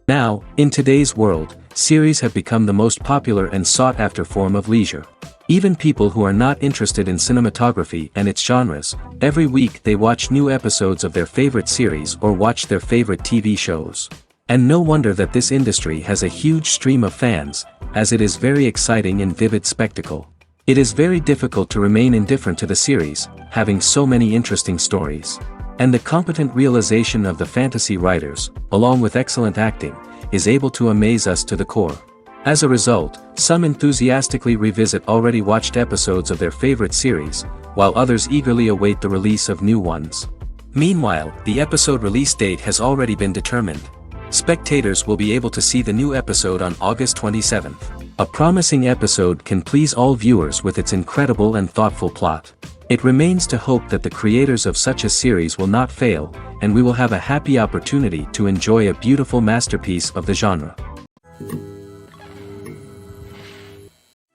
Now, in today's world, series have become the most popular and sought-after form of leisure. Even people who are not interested in cinematography and its genres, every week they watch new episodes of their favorite series or watch their favorite TV shows. And no wonder that this industry has a huge stream of fans, as it is very exciting and vivid spectacle. It is very difficult to remain indifferent to the series, having so many interesting stories. And the competent realization of the fantasy writers, along with excellent acting, is able to amaze us to the core. As a result, some enthusiastically revisit already watched episodes of their favorite series, while others eagerly await the release of new ones. Meanwhile, the episode release date has already been determined. Spectators will be able to see the new episode on August 27th. A promising episode can please all viewers with its incredible and thoughtful plot. It remains to hope that the creators of such a series will not fail, and we will have a happy opportunity to enjoy a beautiful masterpiece of the genre.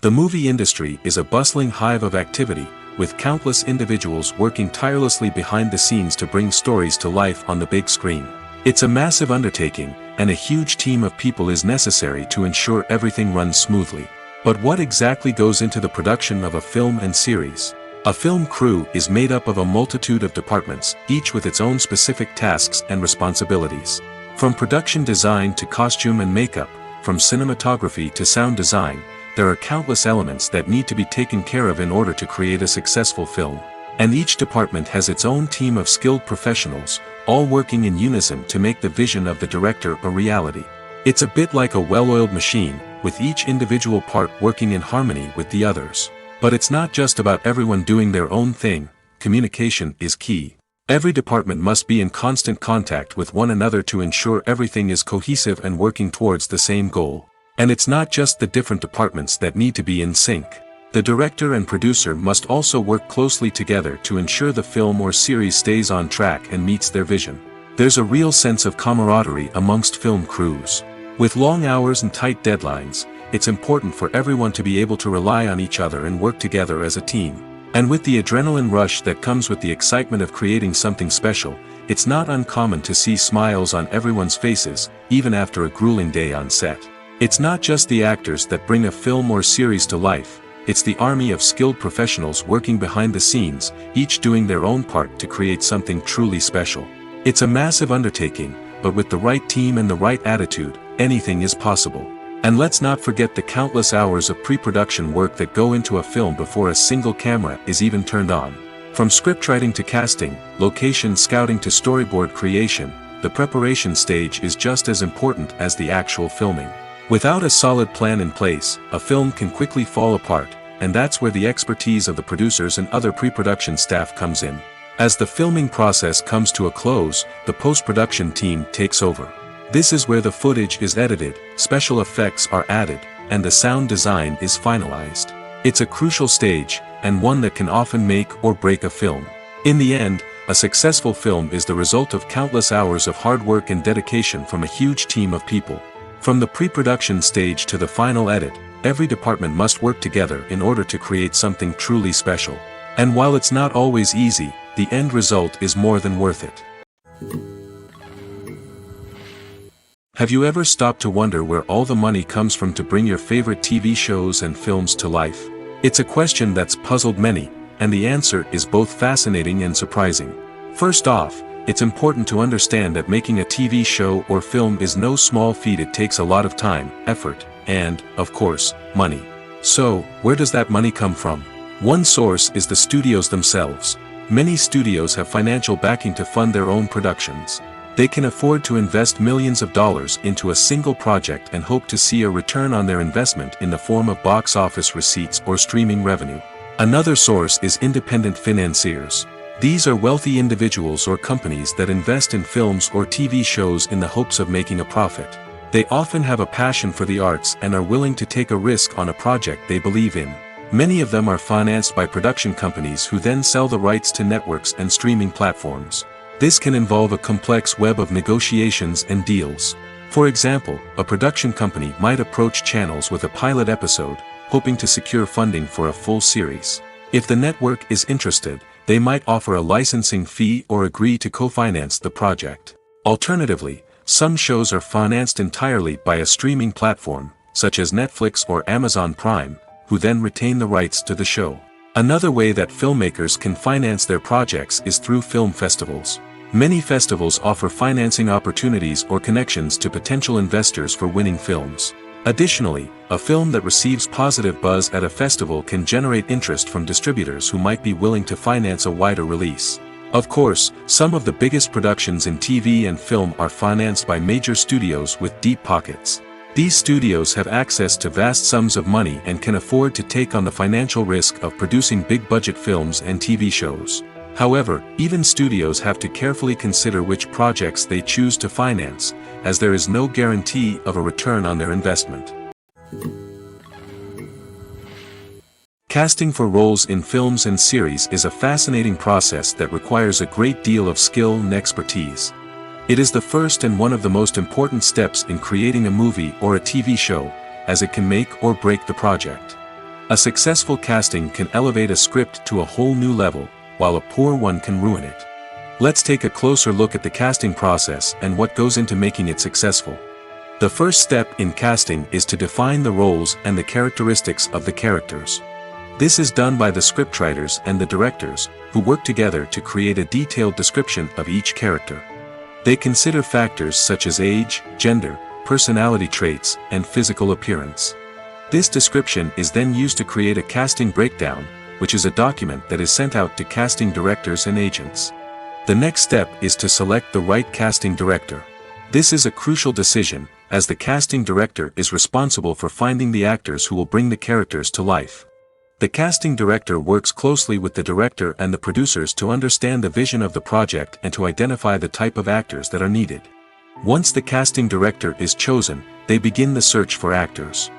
The movie industry is a bustling hive of activity, with countless individuals working tirelessly behind the scenes to bring stories to life on the big screen. It's a massive undertaking, and a huge team of people is necessary to ensure everything runs smoothly. But what exactly goes into the production of a film and series? A film crew is made up of a multitude of departments, each with its own specific tasks and responsibilities. From production design to costume and makeup, from cinematography to sound design, there are countless elements that need to be taken care of in order to create a successful film. And each department has its own team of skilled professionals, all working in unison to make the vision of the director a reality. It's a bit like a well-oiled machine, with each individual part working in harmony with the others. But it's not just about everyone doing their own thing. Communication is key. Every department must be in constant contact with one another to ensure everything is cohesive and working towards the same goal. And it's not just the different departments that need to be in sync. The director and producer must also work closely together to ensure the film or series stays on track and meets their vision. There's a real sense of camaraderie amongst film crews. With long hours and tight deadlines, it's important for everyone to be able to rely on each other and work together as a team. And with the adrenaline rush that comes with the excitement of creating something special, it's not uncommon to see smiles on everyone's faces, even after a grueling day on set. It's not just the actors that bring a film or series to life, it's the army of skilled professionals working behind the scenes, each doing their own part to create something truly special. It's a massive undertaking, but with the right team and the right attitude, anything is possible. And let's not forget the countless hours of pre-production work that go into a film before a single camera is even turned on. From scriptwriting to casting, location scouting to storyboard creation, the preparation stage is just as important as the actual filming. Without a solid plan in place, a film can quickly fall apart, and that's where the expertise of the producers and other pre-production staff comes in. As the filming process comes to a close, the post-production team takes over. This is where the footage is edited, special effects are added, and the sound design is finalized. It's a crucial stage, and one that can often make or break a film. In the end, a successful film is the result of countless hours of hard work and dedication from a huge team of people. From the pre-production stage to the final edit, every department must work together in order to create something truly special. And while it's not always easy, the end result is more than worth it. Have you ever stopped to wonder where all the money comes from to bring your favorite TV shows and films to life? It's a question that's puzzled many, and the answer is both fascinating and surprising. First off, it's important to understand that making a TV show or film is no small feat. It takes a lot of time, effort, and, of course, money. So, where does that money come from? One source is the studios themselves. Many studios have financial backing to fund their own productions. They can afford to invest millions of dollars into a single project and hope to see a return on their investment in the form of box office receipts or streaming revenue. Another source is independent financiers. These are wealthy individuals or companies that invest in films or TV shows in the hopes of making a profit. They often have a passion for the arts and are willing to take a risk on a project they believe in. Many of them are financed by production companies who then sell the rights to networks and streaming platforms. This can involve a complex web of negotiations and deals. For example, a production company might approach channels with a pilot episode, hoping to secure funding for a full series. If the network is interested, they might offer a licensing fee or agree to co-finance the project. Alternatively, Some shows are financed entirely by a streaming platform, such as Netflix or Amazon Prime, who then retain the rights to the show. Another way that filmmakers can finance their projects is through film festivals. Many festivals offer financing opportunities or connections to potential investors for winning films. Additionally, a film that receives positive buzz at a festival can generate interest from distributors who might be willing to finance a wider release. Of course, some of the biggest productions in TV and film are financed by major studios with deep pockets. These studios have access to vast sums of money and can afford to take on the financial risk of producing big-budget films and TV shows. However, even studios have to carefully consider which projects they choose to finance, as there is no guarantee of a return on their investment. Casting for roles in films and series is a fascinating process that requires a great deal of skill and expertise. It is the first and one of the most important steps in creating a movie or a TV show, as it can make or break the project. A successful casting can elevate a script to a whole new level, while a poor one can ruin it. Let's take a closer look at the casting process and what goes into making it successful. The first step in casting is to define the roles and the characteristics of the characters. This is done by the scriptwriters and the directors, who work together to create a detailed description of each character. They consider factors such as age, gender, personality traits, and physical appearance. This description is then used to create a casting breakdown, which is a document that is sent out to casting directors and agents. The next step is to select the right casting director. This is a crucial decision, as the casting director is responsible for finding the actors who will bring the characters to life. The casting director works closely with the director and the producers to understand the vision of the project and to identify the type of actors that are needed. Once the casting director is chosen, they begin the search for actors.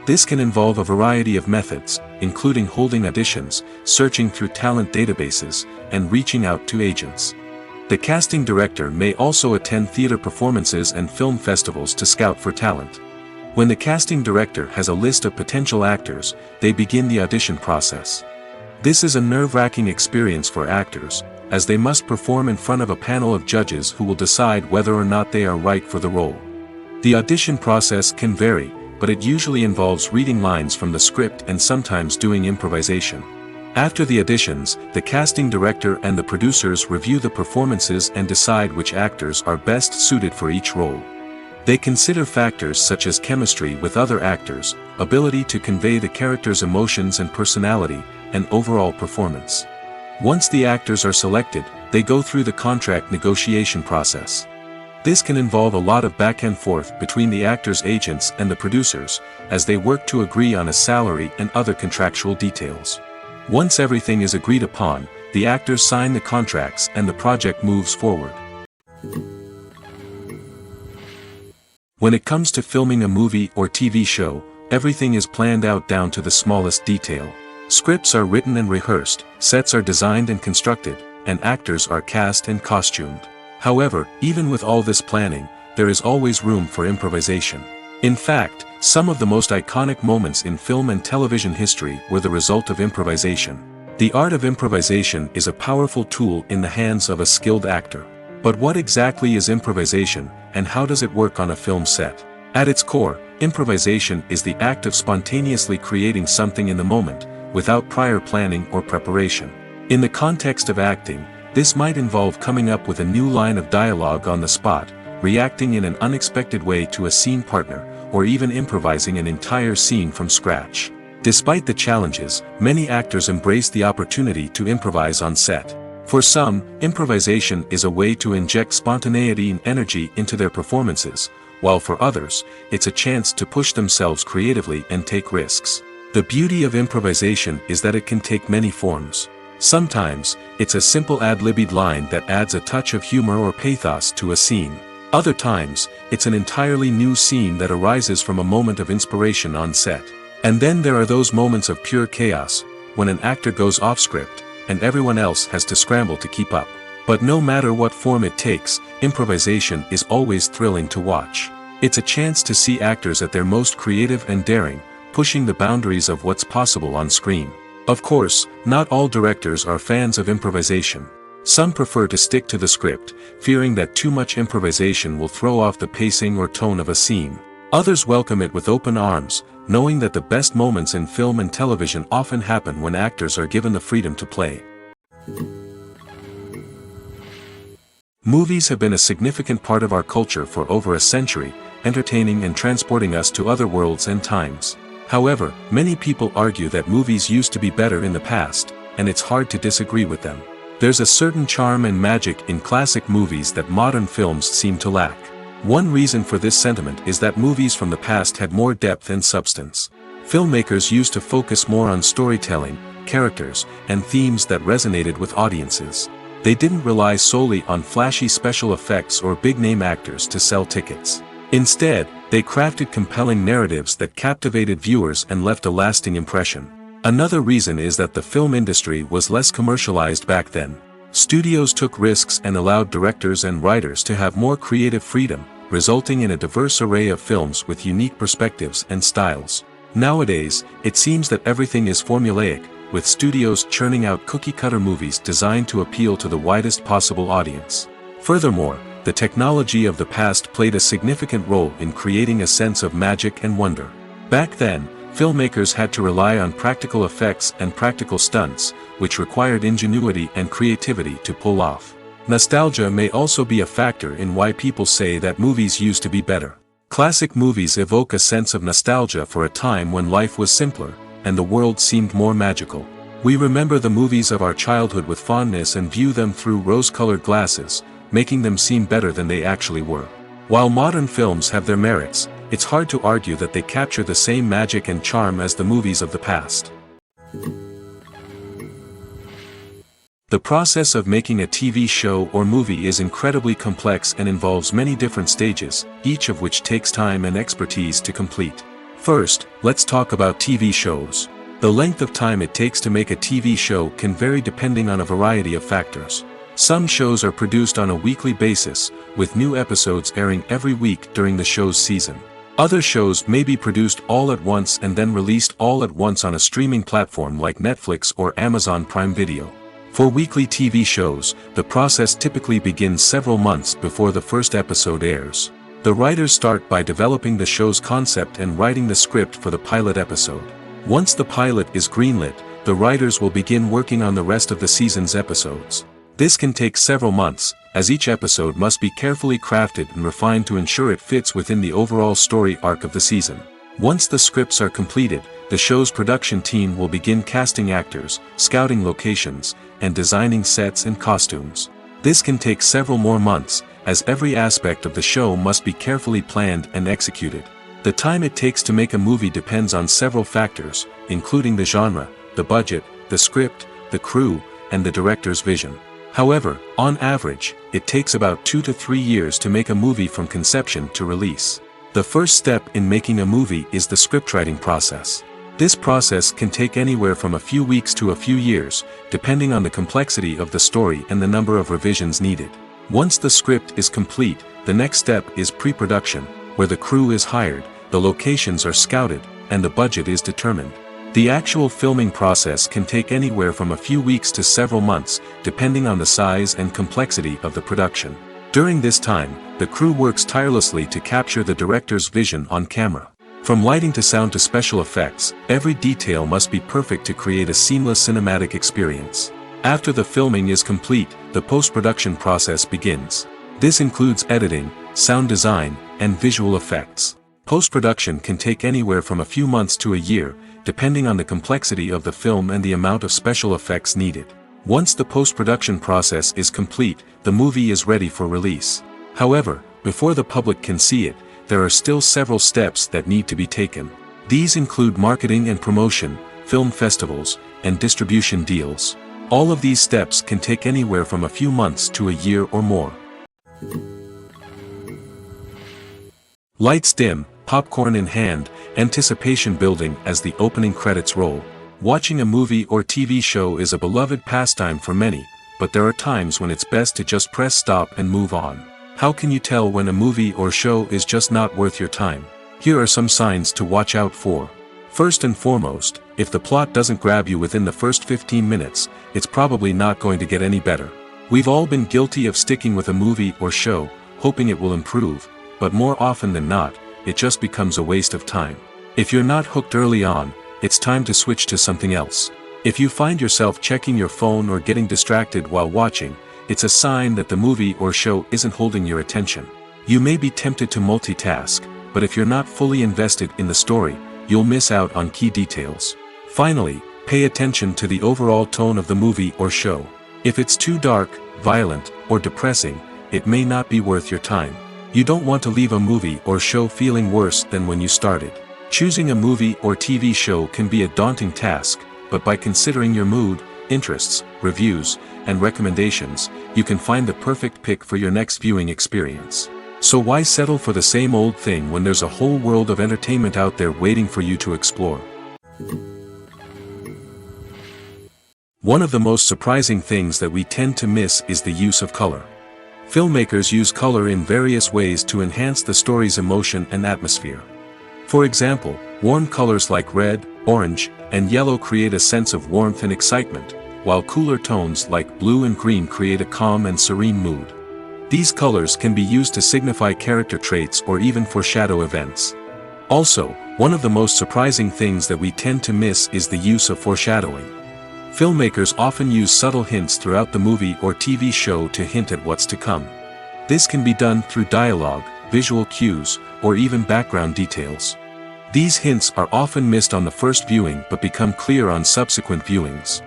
This can involve a variety of methods, including holding auditions, searching through talent databases, and reaching out to agents. The casting director may also attend theater performances and film festivals to scout for talent. When the casting director has a list of potential actors, they begin the audition process. This is a nerve-wracking experience for actors, as they must perform in front of a panel of judges who will decide whether or not they are right for the role. The audition process can vary, but it usually involves reading lines from the script and sometimes doing improvisation. After the auditions, the casting director and the producers review the performances and decide which actors are best suited for each role. They consider factors such as chemistry with other actors, ability to convey the character's emotions and personality, and overall performance. Once the actors are selected, they go through the contract negotiation process. This can involve a lot of back and forth between the actors' agents and the producers, as they work to agree on a salary and other contractual details. Once everything is agreed upon, the actors sign the contracts and the project moves forward. When it comes to filming a movie or TV show, everything is planned out down to the smallest detail. Scripts are written and rehearsed, sets are designed and constructed, and actors are cast and costumed. However, even with all this planning, there is always room for improvisation. In fact, some of the most iconic moments in film and television history were the result of improvisation. The art of improvisation is a powerful tool in the hands of a skilled actor. But what exactly is improvisation, and how does it work on a film set? At its core, improvisation is the act of spontaneously creating something in the moment, without prior planning or preparation. In the context of acting, this might involve coming up with a new line of dialogue on the spot, reacting in an unexpected way to a scene partner, or even improvising an entire scene from scratch. Despite the challenges, many actors embrace the opportunity to improvise on set. For some, improvisation is a way to inject spontaneity and energy into their performances, while for others, it's a chance to push themselves creatively and take risks. The beauty of improvisation is that it can take many forms. Sometimes, it's a simple ad-libbed line that adds a touch of humor or pathos to a scene. Other times, it's an entirely new scene that arises from a moment of inspiration on set. And then there are those moments of pure chaos, when an actor goes off script, and everyone else has to scramble to keep up. But no matter what form it takes, improvisation is always thrilling to watch. It's a chance to see actors at their most creative and daring, pushing the boundaries of what's possible on screen. Of course, not all directors are fans of improvisation. Some prefer to stick to the script, fearing that too much improvisation will throw off the pacing or tone of a scene. Others welcome it with open arms, knowing that the best moments in film and television often happen when actors are given the freedom to play. Movies have been a significant part of our culture for over a century, entertaining and transporting us to other worlds and times. However, many people argue that movies used to be better in the past, and it's hard to disagree with them. There's a certain charm and magic in classic movies that modern films seem to lack. One reason for this sentiment is that movies from the past had more depth and substance. Filmmakers used to focus more on storytelling, characters, and themes that resonated with audiences. They didn't rely solely on flashy special effects or big-name actors to sell tickets. Instead, they crafted compelling narratives that captivated viewers and left a lasting impression. Another reason is that the film industry was less commercialized back then. Studios took risks and allowed directors and writers to have more creative freedom, resulting in a diverse array of films with unique perspectives and styles. Nowadays, it seems that everything is formulaic, with studios churning out cookie-cutter movies designed to appeal to the widest possible audience. Furthermore, the technology of the past played a significant role in creating a sense of magic and wonder. Back then, filmmakers had to rely on practical effects and practical stunts, which required ingenuity and creativity to pull off. Nostalgia may also be a factor in why people say that movies used to be better. Classic movies evoke a sense of nostalgia for a time when life was simpler, and the world seemed more magical. We remember the movies of our childhood with fondness and view them through rose-colored glasses, making them seem better than they actually were. While modern films have their merits, it's hard to argue that they capture the same magic and charm as the movies of the past. The process of making a TV show or movie is incredibly complex and involves many different stages, each of which takes time and expertise to complete. First, let's talk about TV shows. The length of time it takes to make a TV show can vary depending on a variety of factors. Some shows are produced on a weekly basis, with new episodes airing every week during the show's season. Other shows may be produced all at once and then released all at once on a streaming platform like Netflix or Amazon Prime Video. For weekly TV shows, the process typically begins several months before the first episode airs. The writers start by developing the show's concept and writing the script for the pilot episode. Once the pilot is greenlit, the writers will begin working on the rest of the season's episodes. This can take several months, as each episode must be carefully crafted and refined to ensure it fits within the overall story arc of the season. Once the scripts are completed, the show's production team will begin casting actors, scouting locations, and designing sets and costumes. This can take several more months, as every aspect of the show must be carefully planned and executed. The time it takes to make a movie depends on several factors, including the genre, the budget, the script, the crew, and the director's vision. However, on average, it takes about 2 to 3 years to make a movie from conception to release. The first step in making a movie is the scriptwriting process. This process can take anywhere from a few weeks to a few years, depending on the complexity of the story and the number of revisions needed. Once the script is complete, the next step is pre-production, where the crew is hired, the locations are scouted, and the budget is determined. The actual filming process can take anywhere from a few weeks to several months, depending on the size and complexity of the production. During this time, the crew works tirelessly to capture the director's vision on camera. From lighting to sound to special effects, every detail must be perfect to create a seamless cinematic experience. After the filming is complete, the post-production process begins. This includes editing, sound design, and visual effects. Post-production can take anywhere from a few months to a year, depending on the complexity of the film and the amount of special effects needed. Once the post-production process is complete, the movie is ready for release. However, before the public can see it, there are still several steps that need to be taken. These include marketing and promotion, film festivals, and distribution deals. All of these steps can take anywhere from a few months to a year or more. Lights dim, popcorn in hand, anticipation building as the opening credits roll. Watching a movie or TV show is a beloved pastime for many, but there are times when it's best to just press stop and move on. How can you tell when a movie or show is just not worth your time? Here are some signs to watch out for. First and foremost, if the plot doesn't grab you within the first 15 minutes, it's probably not going to get any better. We've all been guilty of sticking with a movie or show, hoping it will improve, but more often than not, it just becomes a waste of time. If you're not hooked early on, it's time to switch to something else. If you find yourself checking your phone or getting distracted while watching, it's a sign that the movie or show isn't holding your attention. You may be tempted to multitask, but if you're not fully invested in the story, you'll miss out on key details. Finally, pay attention to the overall tone of the movie or show. If it's too dark, violent, or depressing, it may not be worth your time. You don't want to leave a movie or show feeling worse than when you started. Choosing a movie or TV show can be a daunting task, but by considering your mood, interests, reviews, and recommendations, you can find the perfect pick for your next viewing experience. So why settle for the same old thing when there's a whole world of entertainment out there waiting for you to explore? One of the most surprising things that we tend to miss is the use of color. Filmmakers use color in various ways to enhance the story's emotion and atmosphere. For example, warm colors like red, orange, and yellow create a sense of warmth and excitement, while cooler tones like blue and green create a calm and serene mood. These colors can be used to signify character traits or even foreshadow events. Also, one of the most surprising things that we tend to miss is the use of foreshadowing. Filmmakers often use subtle hints throughout the movie or TV show to hint at what's to come. This can be done through dialogue, visual cues, or even background details. These hints are often missed on the first viewing but become clear on subsequent viewings.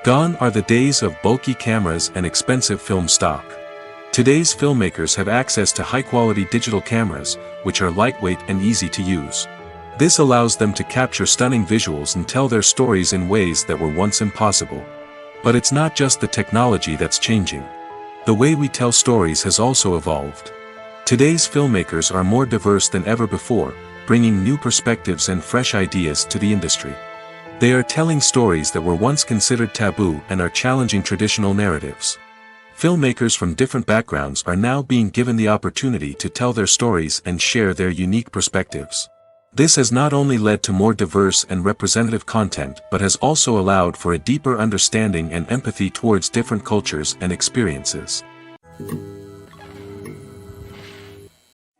Gone are the days of bulky cameras and expensive film stock. Today's filmmakers have access to high-quality digital cameras, which are lightweight and easy to use. This allows them to capture stunning visuals and tell their stories in ways that were once impossible. But it's not just the technology that's changing. The way we tell stories has also evolved. Today's filmmakers are more diverse than ever before, bringing new perspectives and fresh ideas to the industry. They are telling stories that were once considered taboo and are challenging traditional narratives. Filmmakers from different backgrounds are now being given the opportunity to tell their stories and share their unique perspectives. This has not only led to more diverse and representative content but has also allowed for a deeper understanding and empathy towards different cultures and experiences.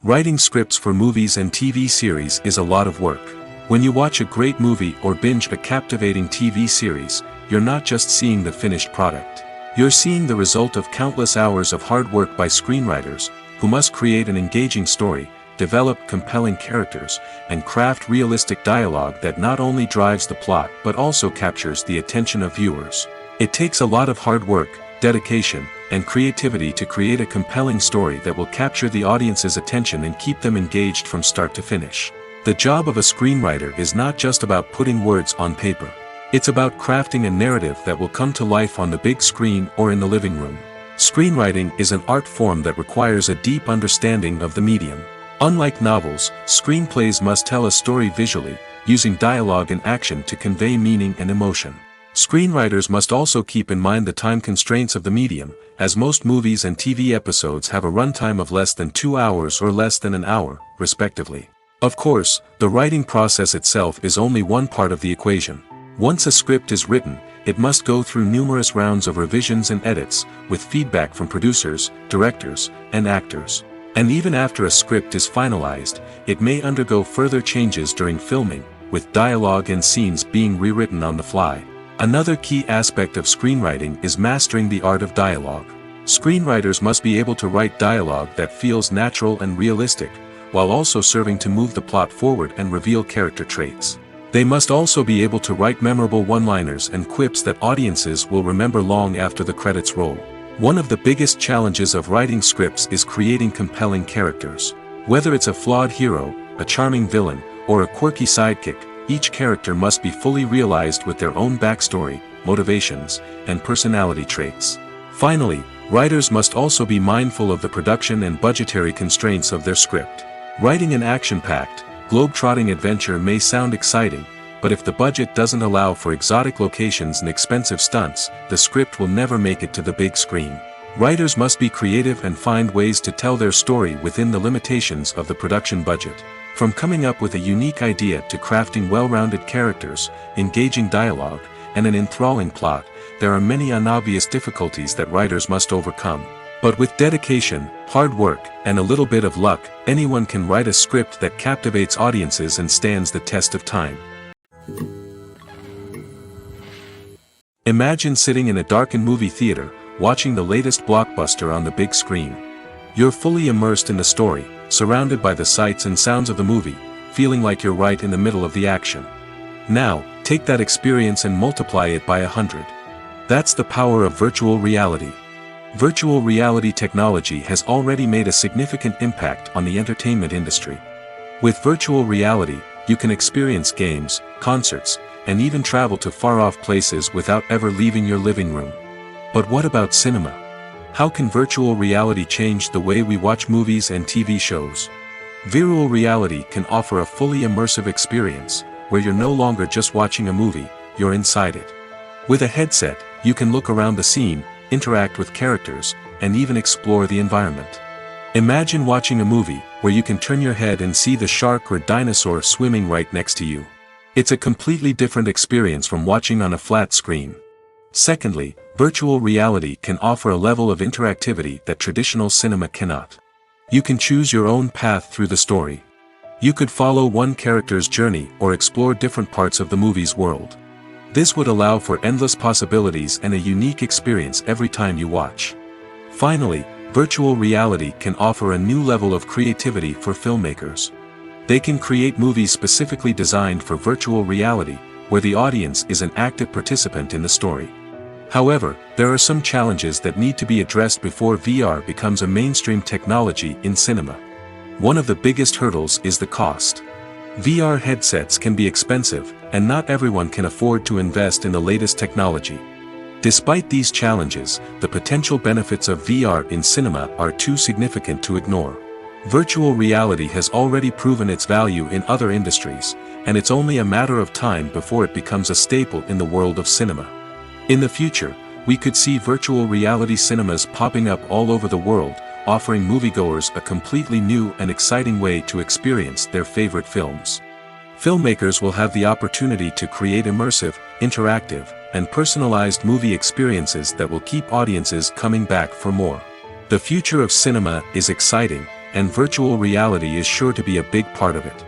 Writing scripts for movies and TV series is a lot of work. When you watch a great movie or binge a captivating TV series, you're not just seeing the finished product. You're seeing the result of countless hours of hard work by screenwriters, who must create an engaging story, develop compelling characters, and craft realistic dialogue that not only drives the plot but also captures the attention of viewers. It takes a lot of hard work, dedication, and creativity to create a compelling story that will capture the audience's attention and keep them engaged from start to finish. The job of a screenwriter is not just about putting words on paper. It's about crafting a narrative that will come to life on the big screen or in the living room. Screenwriting is an art form that requires a deep understanding of the medium. Unlike novels, screenplays must tell a story visually, using dialogue and action to convey meaning and emotion. Screenwriters must also keep in mind the time constraints of the medium, as most movies and TV episodes have a runtime of less than 2 hours or less than an hour, respectively. Of course, the writing process itself is only one part of the equation. Once a script is written, it must go through numerous rounds of revisions and edits, with feedback from producers, directors, and actors. And even after a script is finalized, it may undergo further changes during filming, with dialogue and scenes being rewritten on the fly. Another key aspect of screenwriting is mastering the art of dialogue. Screenwriters must be able to write dialogue that feels natural and realistic, while also serving to move the plot forward and reveal character traits. They must also be able to write memorable one-liners and quips that audiences will remember long after the credits roll. One of the biggest challenges of writing scripts is creating compelling characters. Whether it's a flawed hero, a charming villain, or a quirky sidekick, each character must be fully realized with their own backstory, motivations, and personality traits. Finally, writers must also be mindful of the production and budgetary constraints of their script. Writing an action-packed, globe-trotting adventure may sound exciting, but if the budget doesn't allow for exotic locations and expensive stunts, the script will never make it to the big screen. Writers must be creative and find ways to tell their story within the limitations of the production budget. From coming up with a unique idea to crafting well-rounded characters, engaging dialogue, and an enthralling plot, there are many unobvious difficulties that writers must overcome. But with dedication, hard work, and a little bit of luck, anyone can write a script that captivates audiences and stands the test of time. Imagine sitting in a darkened movie theater, watching the latest blockbuster on the big screen. You're fully immersed in the story, surrounded by the sights and sounds of the movie, feeling like you're right in the middle of the action. Now, take that experience and multiply it by 100. That's the power of virtual reality. Virtual reality technology has already made a significant impact on the entertainment industry. With virtual reality, you can experience games, concerts, and even travel to far-off places without ever leaving your living room. But what about cinema? How can virtual reality change the way we watch movies and TV shows? Virtual reality can offer a fully immersive experience, where you're no longer just watching a movie, you're inside it. With a headset, you can look around the scene, interact with characters, and even explore the environment. Imagine watching a movie, where you can turn your head and see the shark or dinosaur swimming right next to you. It's a completely different experience from watching on a flat screen. Secondly, virtual reality can offer a level of interactivity that traditional cinema cannot. You can choose your own path through the story. You could follow one character's journey or explore different parts of the movie's world. This would allow for endless possibilities and a unique experience every time you watch. Finally, virtual reality can offer a new level of creativity for filmmakers. They can create movies specifically designed for virtual reality, where the audience is an active participant in the story. However, there are some challenges that need to be addressed before VR becomes a mainstream technology in cinema. One of the biggest hurdles is the cost. VR headsets can be expensive, and not everyone can afford to invest in the latest technology. Despite these challenges, the potential benefits of VR in cinema are too significant to ignore. Virtual reality has already proven its value in other industries, and it's only a matter of time before it becomes a staple in the world of cinema. In the future, we could see virtual reality cinemas popping up all over the world, offering moviegoers a completely new and exciting way to experience their favorite films. Filmmakers will have the opportunity to create immersive, interactive, and personalized movie experiences that will keep audiences coming back for more. The future of cinema is exciting, and virtual reality is sure to be a big part of it.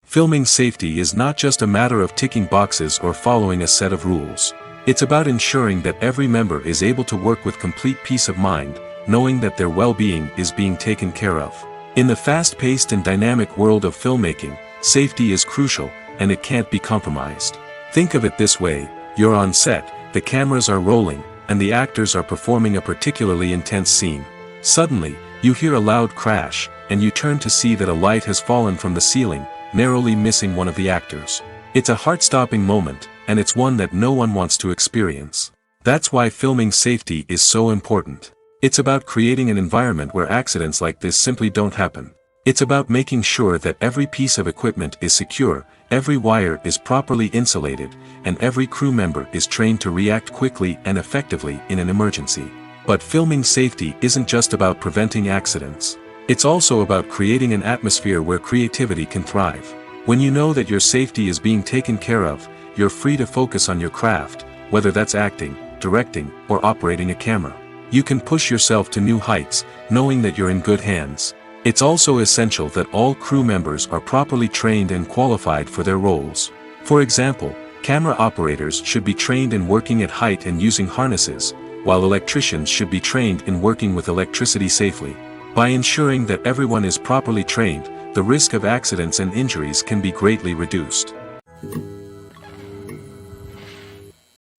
Filming safety is not just a matter of ticking boxes or following a set of rules. It's about ensuring that every member is able to work with complete peace of mind, knowing that their well-being is being taken care of. In the fast-paced and dynamic world of filmmaking, safety is crucial, and it can't be compromised. Think of it this way: you're on set, the cameras are rolling, and the actors are performing a particularly intense scene. Suddenly, you hear a loud crash, and you turn to see that a light has fallen from the ceiling, narrowly missing one of the actors. It's a heart-stopping moment, and it's one that no one wants to experience. That's why filming safety is so important. It's about creating an environment where accidents like this simply don't happen. It's about making sure that every piece of equipment is secure, every wire is properly insulated, and every crew member is trained to react quickly and effectively in an emergency. But filming safety isn't just about preventing accidents. It's also about creating an atmosphere where creativity can thrive. When you know that your safety is being taken care of, you're free to focus on your craft, whether that's acting, directing, or operating a camera. You can push yourself to new heights, knowing that you're in good hands. It's also essential that all crew members are properly trained and qualified for their roles. For example, camera operators should be trained in working at height and using harnesses, while electricians should be trained in working with electricity safely. By ensuring that everyone is properly trained, the risk of accidents and injuries can be greatly reduced.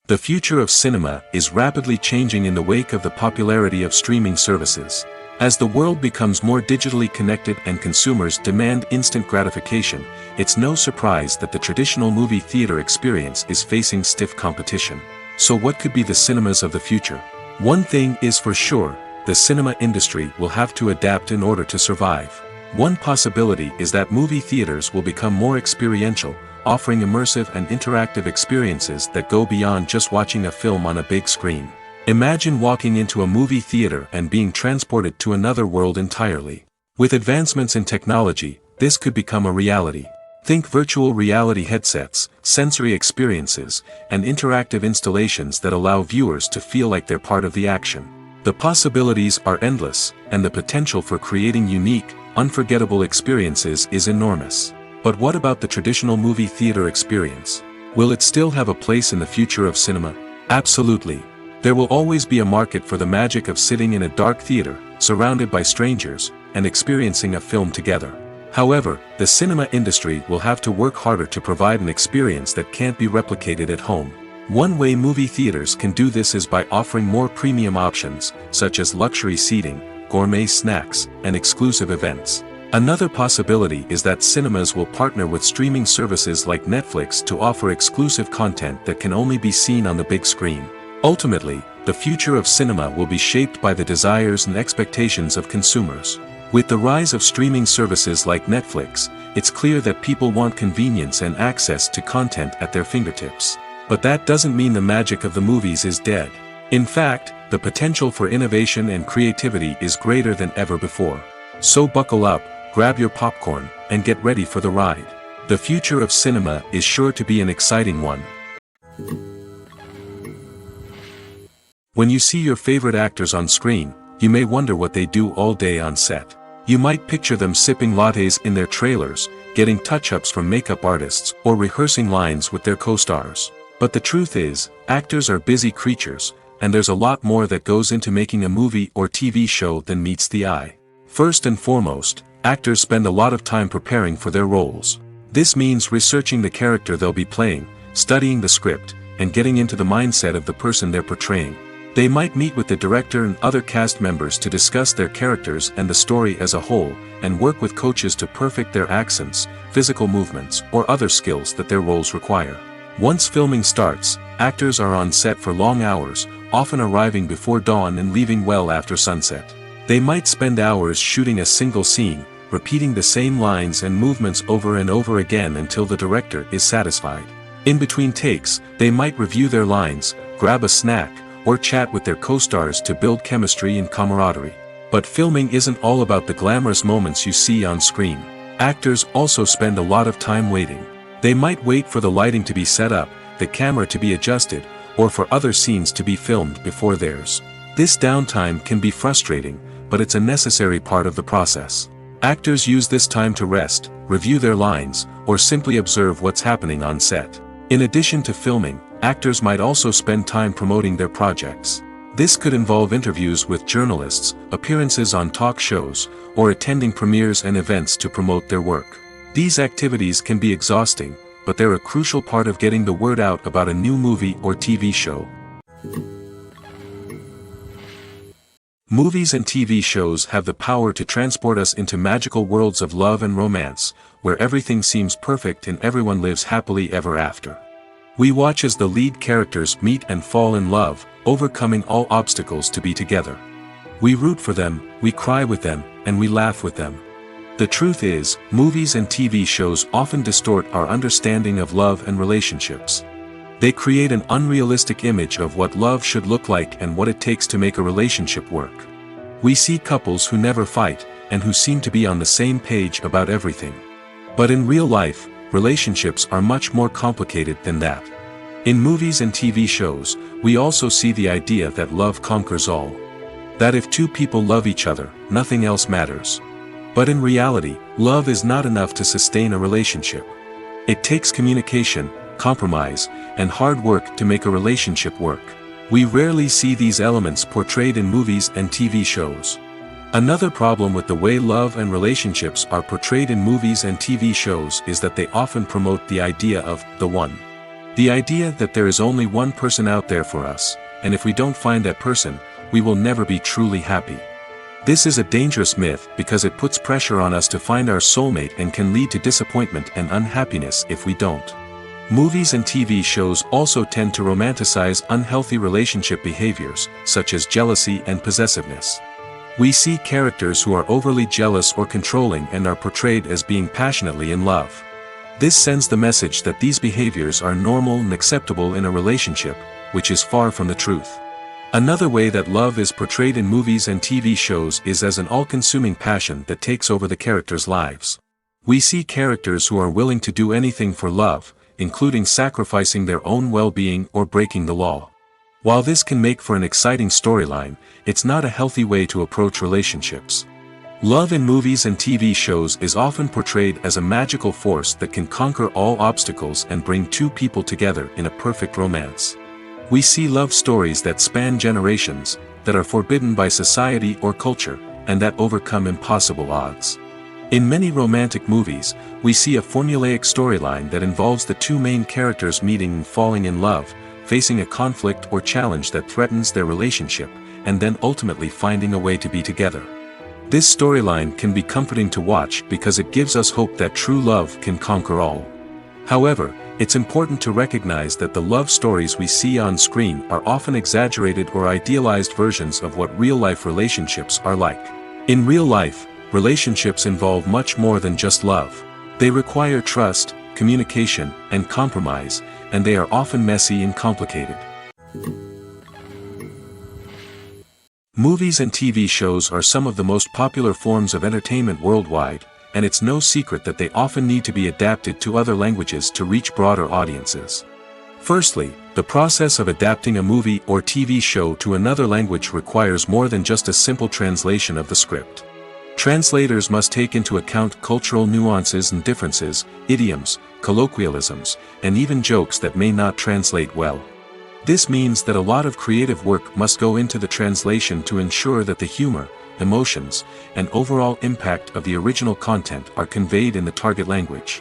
The future of cinema is rapidly changing in the wake of the popularity of streaming services. As the world becomes more digitally connected and consumers demand instant gratification, it's no surprise that the traditional movie theater experience is facing stiff competition. So what could be the cinemas of the future? One thing is for sure: the cinema industry will have to adapt in order to survive. One possibility is that movie theaters will become more experiential, offering immersive and interactive experiences that go beyond just watching a film on a big screen. Imagine walking into a movie theater and being transported to another world entirely. With advancements in technology, this could become a reality. Think virtual reality headsets, sensory experiences, and interactive installations that allow viewers to feel like they're part of the action. The possibilities are endless, and the potential for creating unique, unforgettable experiences is enormous. But what about the traditional movie theater experience? Will it still have a place in the future of cinema? Absolutely. There will always be a market for the magic of sitting in a dark theater, surrounded by strangers, and experiencing a film together. However, the cinema industry will have to work harder to provide an experience that can't be replicated at home. One way movie theaters can do this is by offering more premium options, such as luxury seating, gourmet snacks, and exclusive events. Another possibility is that cinemas will partner with streaming services like Netflix to offer exclusive content that can only be seen on the big screen. Ultimately, the future of cinema will be shaped by the desires and expectations of consumers. With the rise of streaming services like Netflix, it's clear that people want convenience and access to content at their fingertips. But that doesn't mean the magic of the movies is dead. In fact, the potential for innovation and creativity is greater than ever before. So buckle up, grab your popcorn, and get ready for the ride. The future of cinema is sure to be an exciting one. When you see your favorite actors on screen, you may wonder what they do all day on set. You might picture them sipping lattes in their trailers, getting touch-ups from makeup artists, or rehearsing lines with their co-stars. But the truth is, actors are busy creatures, and there's a lot more that goes into making a movie or TV show than meets the eye. First and foremost, actors spend a lot of time preparing for their roles. This means researching the character they'll be playing, studying the script, and getting into the mindset of the person they're portraying. They might meet with the director and other cast members to discuss their characters and the story as a whole, and work with coaches to perfect their accents, physical movements, or other skills that their roles require. Once filming starts, actors are on set for long hours, often arriving before dawn and leaving well after sunset. They might spend hours shooting a single scene, repeating the same lines and movements over and over again until the director is satisfied. In between takes, they might review their lines, grab a snack, or chat with their co-stars to build chemistry and camaraderie. But filming isn't all about the glamorous moments you see on screen. Actors also spend a lot of time waiting. They might wait for the lighting to be set up, the camera to be adjusted, or for other scenes to be filmed before theirs. This downtime can be frustrating, but it's a necessary part of the process. Actors use this time to rest, review their lines, or simply observe what's happening on set. In addition to filming, actors might also spend time promoting their projects. This could involve interviews with journalists, appearances on talk shows, or attending premieres and events to promote their work. These activities can be exhausting, but they're a crucial part of getting the word out about a new movie or TV show. Movies and TV shows have the power to transport us into magical worlds of love and romance, where everything seems perfect and everyone lives happily ever after. We watch as the lead characters meet and fall in love, overcoming all obstacles to be together. We root for them, we cry with them, and we laugh with them. The truth is, movies and TV shows often distort our understanding of love and relationships. They create an unrealistic image of what love should look like and what it takes to make a relationship work. We see couples who never fight, and who seem to be on the same page about everything. But in real life, relationships are much more complicated than that. In movies and TV shows, we also see the idea that love conquers all. That if two people love each other, nothing else matters. But in reality, love is not enough to sustain a relationship. It takes communication, compromise, and hard work to make a relationship work. We rarely see these elements portrayed in movies and TV shows. Another problem with the way love and relationships are portrayed in movies and TV shows is that they often promote the idea of the one. The idea that there is only one person out there for us, and if we don't find that person, we will never be truly happy. This is a dangerous myth because it puts pressure on us to find our soulmate and can lead to disappointment and unhappiness if we don't. Movies and TV shows also tend to romanticize unhealthy relationship behaviors, such as jealousy and possessiveness. We see characters who are overly jealous or controlling and are portrayed as being passionately in love. This sends the message that these behaviors are normal and acceptable in a relationship, which is far from the truth. Another way that love is portrayed in movies and TV shows is as an all-consuming passion that takes over the characters' lives. We see characters who are willing to do anything for love, including sacrificing their own well-being or breaking the law. While this can make for an exciting storyline, it's not a healthy way to approach relationships. Love in movies and TV shows is often portrayed as a magical force that can conquer all obstacles and bring two people together in a perfect romance. We see love stories that span generations, that are forbidden by society or culture, and that overcome impossible odds. In many romantic movies, we see a formulaic storyline that involves the two main characters meeting and falling in love, facing a conflict or challenge that threatens their relationship, and then ultimately finding a way to be together. This storyline can be comforting to watch because it gives us hope that true love can conquer all. However, it's important to recognize that the love stories we see on screen are often exaggerated or idealized versions of what real-life relationships are like. In real life, relationships involve much more than just love. They require trust, communication, and compromise, and they are often messy and complicated. Movies and TV shows are some of the most popular forms of entertainment worldwide, and it's no secret that they often need to be adapted to other languages to reach broader audiences. Firstly, the process of adapting a movie or TV show to another language requires more than just a simple translation of the script. Translators must take into account cultural nuances and differences, idioms, colloquialisms, and even jokes that may not translate well. This means that a lot of creative work must go into the translation to ensure that the humor, emotions, and overall impact of the original content are conveyed in the target language.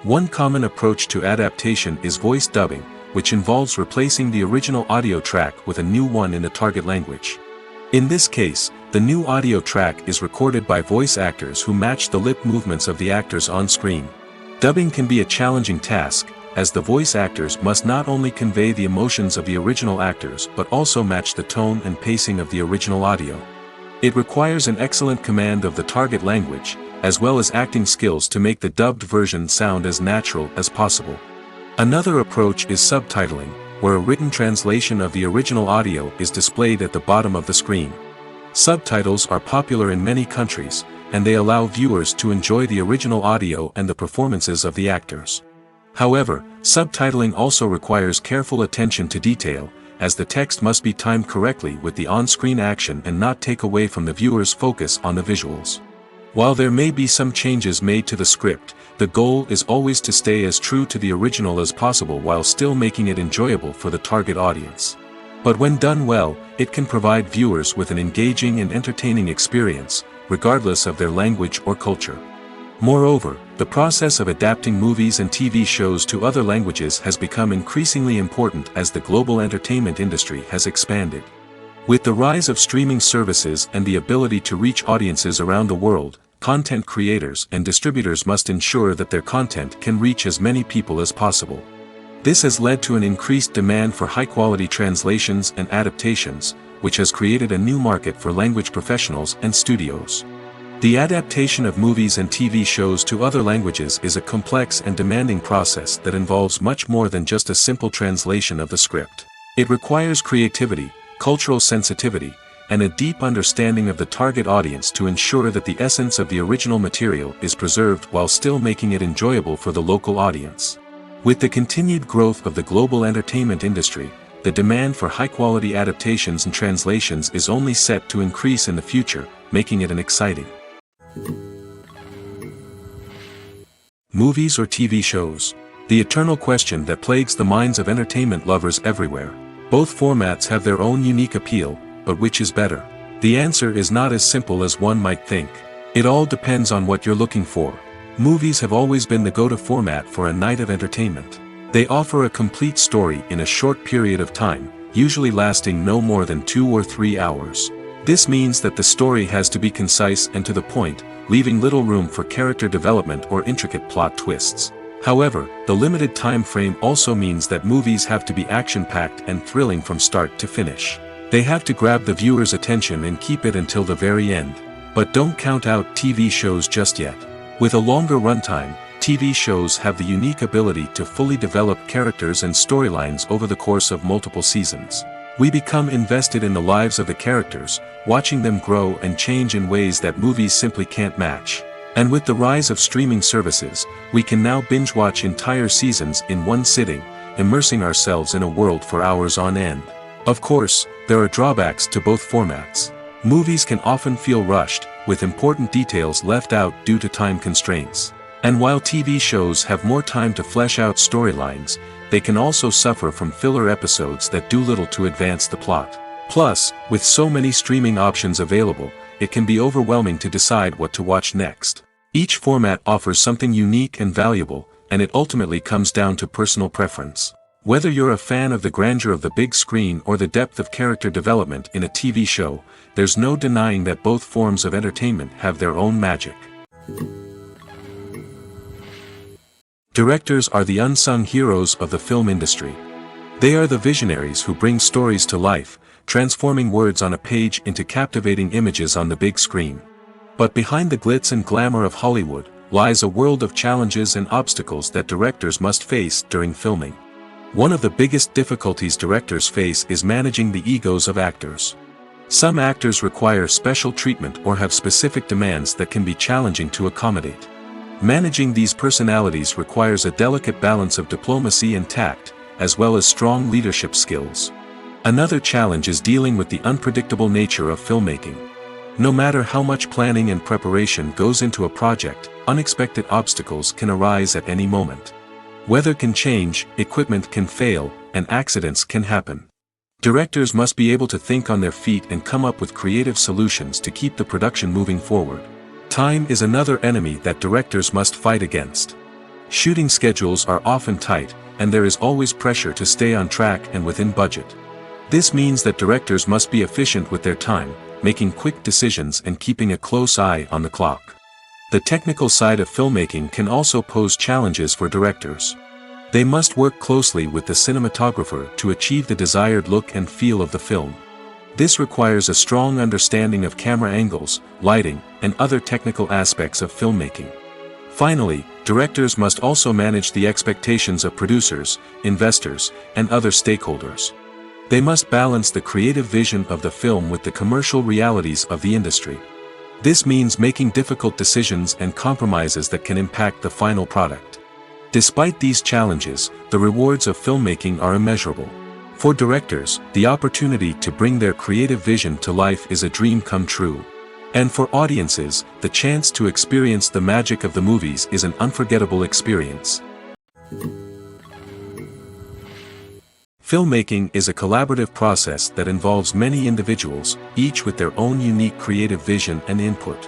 One common approach to adaptation is voice dubbing, which involves replacing the original audio track with a new one in the target language. In this case, the new audio track is recorded by voice actors who match the lip movements of the actors on screen. Dubbing can be a challenging task, as the voice actors must not only convey the emotions of the original actors but also match the tone and pacing of the original audio. It requires an excellent command of the target language, as well as acting skills to make the dubbed version sound as natural as possible. Another approach is subtitling, where a written translation of the original audio is displayed at the bottom of the screen. Subtitles are popular in many countries, and they allow viewers to enjoy the original audio and the performances of the actors. However, subtitling also requires careful attention to detail, as the text must be timed correctly with the on-screen action and not take away from the viewer's focus on the visuals. While there may be some changes made to the script, the goal is always to stay as true to the original as possible while still making it enjoyable for the target audience. But when done well, it can provide viewers with an engaging and entertaining experience, regardless of their language or culture. Moreover, the process of adapting movies and TV shows to other languages has become increasingly important as the global entertainment industry has expanded. With the rise of streaming services and the ability to reach audiences around the world, content creators and distributors must ensure that their content can reach as many people as possible. This has led to an increased demand for high-quality translations and adaptations, which has created a new market for language professionals and studios. The adaptation of movies and TV shows to other languages is a complex and demanding process that involves much more than just a simple translation of the script. It requires creativity, cultural sensitivity, and a deep understanding of the target audience to ensure that the essence of the original material is preserved while still making it enjoyable for the local audience. With the continued growth of the global entertainment industry, the demand for high-quality adaptations and translations is only set to increase in the future, making it an exciting movies or TV shows. The eternal question that plagues the minds of entertainment lovers everywhere. Both formats have their own unique appeal, but which is better? The answer is not as simple as one might think. It all depends on what you're looking for. Movies have always been the go-to format for a night of entertainment. They offer a complete story in a short period of time, usually lasting no more than 2 or 3 hours. This means that the story has to be concise and to the point, leaving little room for character development or intricate plot twists. However, the limited time frame also means that movies have to be action-packed and thrilling from start to finish. They have to grab the viewer's attention and keep it until the very end. But don't count out TV shows just yet. With a longer runtime, TV shows have the unique ability to fully develop characters and storylines over the course of multiple seasons. We become invested in the lives of the characters, watching them grow and change in ways that movies simply can't match. And with the rise of streaming services, we can now binge-watch entire seasons in one sitting, immersing ourselves in a world for hours on end. Of course, there are drawbacks to both formats. Movies can often feel rushed, with important details left out due to time constraints. And while TV shows have more time to flesh out storylines, they can also suffer from filler episodes that do little to advance the plot. Plus, with so many streaming options available, it can be overwhelming to decide what to watch next. Each format offers something unique and valuable, and it ultimately comes down to personal preference. Whether you're a fan of the grandeur of the big screen or the depth of character development in a TV show, there's no denying that both forms of entertainment have their own magic. Directors are the unsung heroes of the film industry. They are the visionaries who bring stories to life, transforming words on a page into captivating images on the big screen. But behind the glitz and glamour of Hollywood, lies a world of challenges and obstacles that directors must face during filming. One of the biggest difficulties directors face is managing the egos of actors. Some actors require special treatment or have specific demands that can be challenging to accommodate. Managing these personalities requires a delicate balance of diplomacy and tact, as well as strong leadership skills. Another challenge is dealing with the unpredictable nature of filmmaking. No matter how much planning and preparation goes into a project, unexpected obstacles can arise at any moment. Weather can change, equipment can fail, and accidents can happen. Directors must be able to think on their feet and come up with creative solutions to keep the production moving forward. Time is another enemy that directors must fight against. Shooting schedules are often tight, and there is always pressure to stay on track and within budget. This means that directors must be efficient with their time, making quick decisions and keeping a close eye on the clock. The technical side of filmmaking can also pose challenges for directors. They must work closely with the cinematographer to achieve the desired look and feel of the film. This requires a strong understanding of camera angles, lighting, and other technical aspects of filmmaking. Finally, directors must also manage the expectations of producers, investors, and other stakeholders. They must balance the creative vision of the film with the commercial realities of the industry. This means making difficult decisions and compromises that can impact the final product. Despite these challenges, the rewards of filmmaking are immeasurable. For directors, the opportunity to bring their creative vision to life is a dream come true. And for audiences, the chance to experience the magic of the movies is an unforgettable experience. Filmmaking is a collaborative process that involves many individuals, each with their own unique creative vision and input.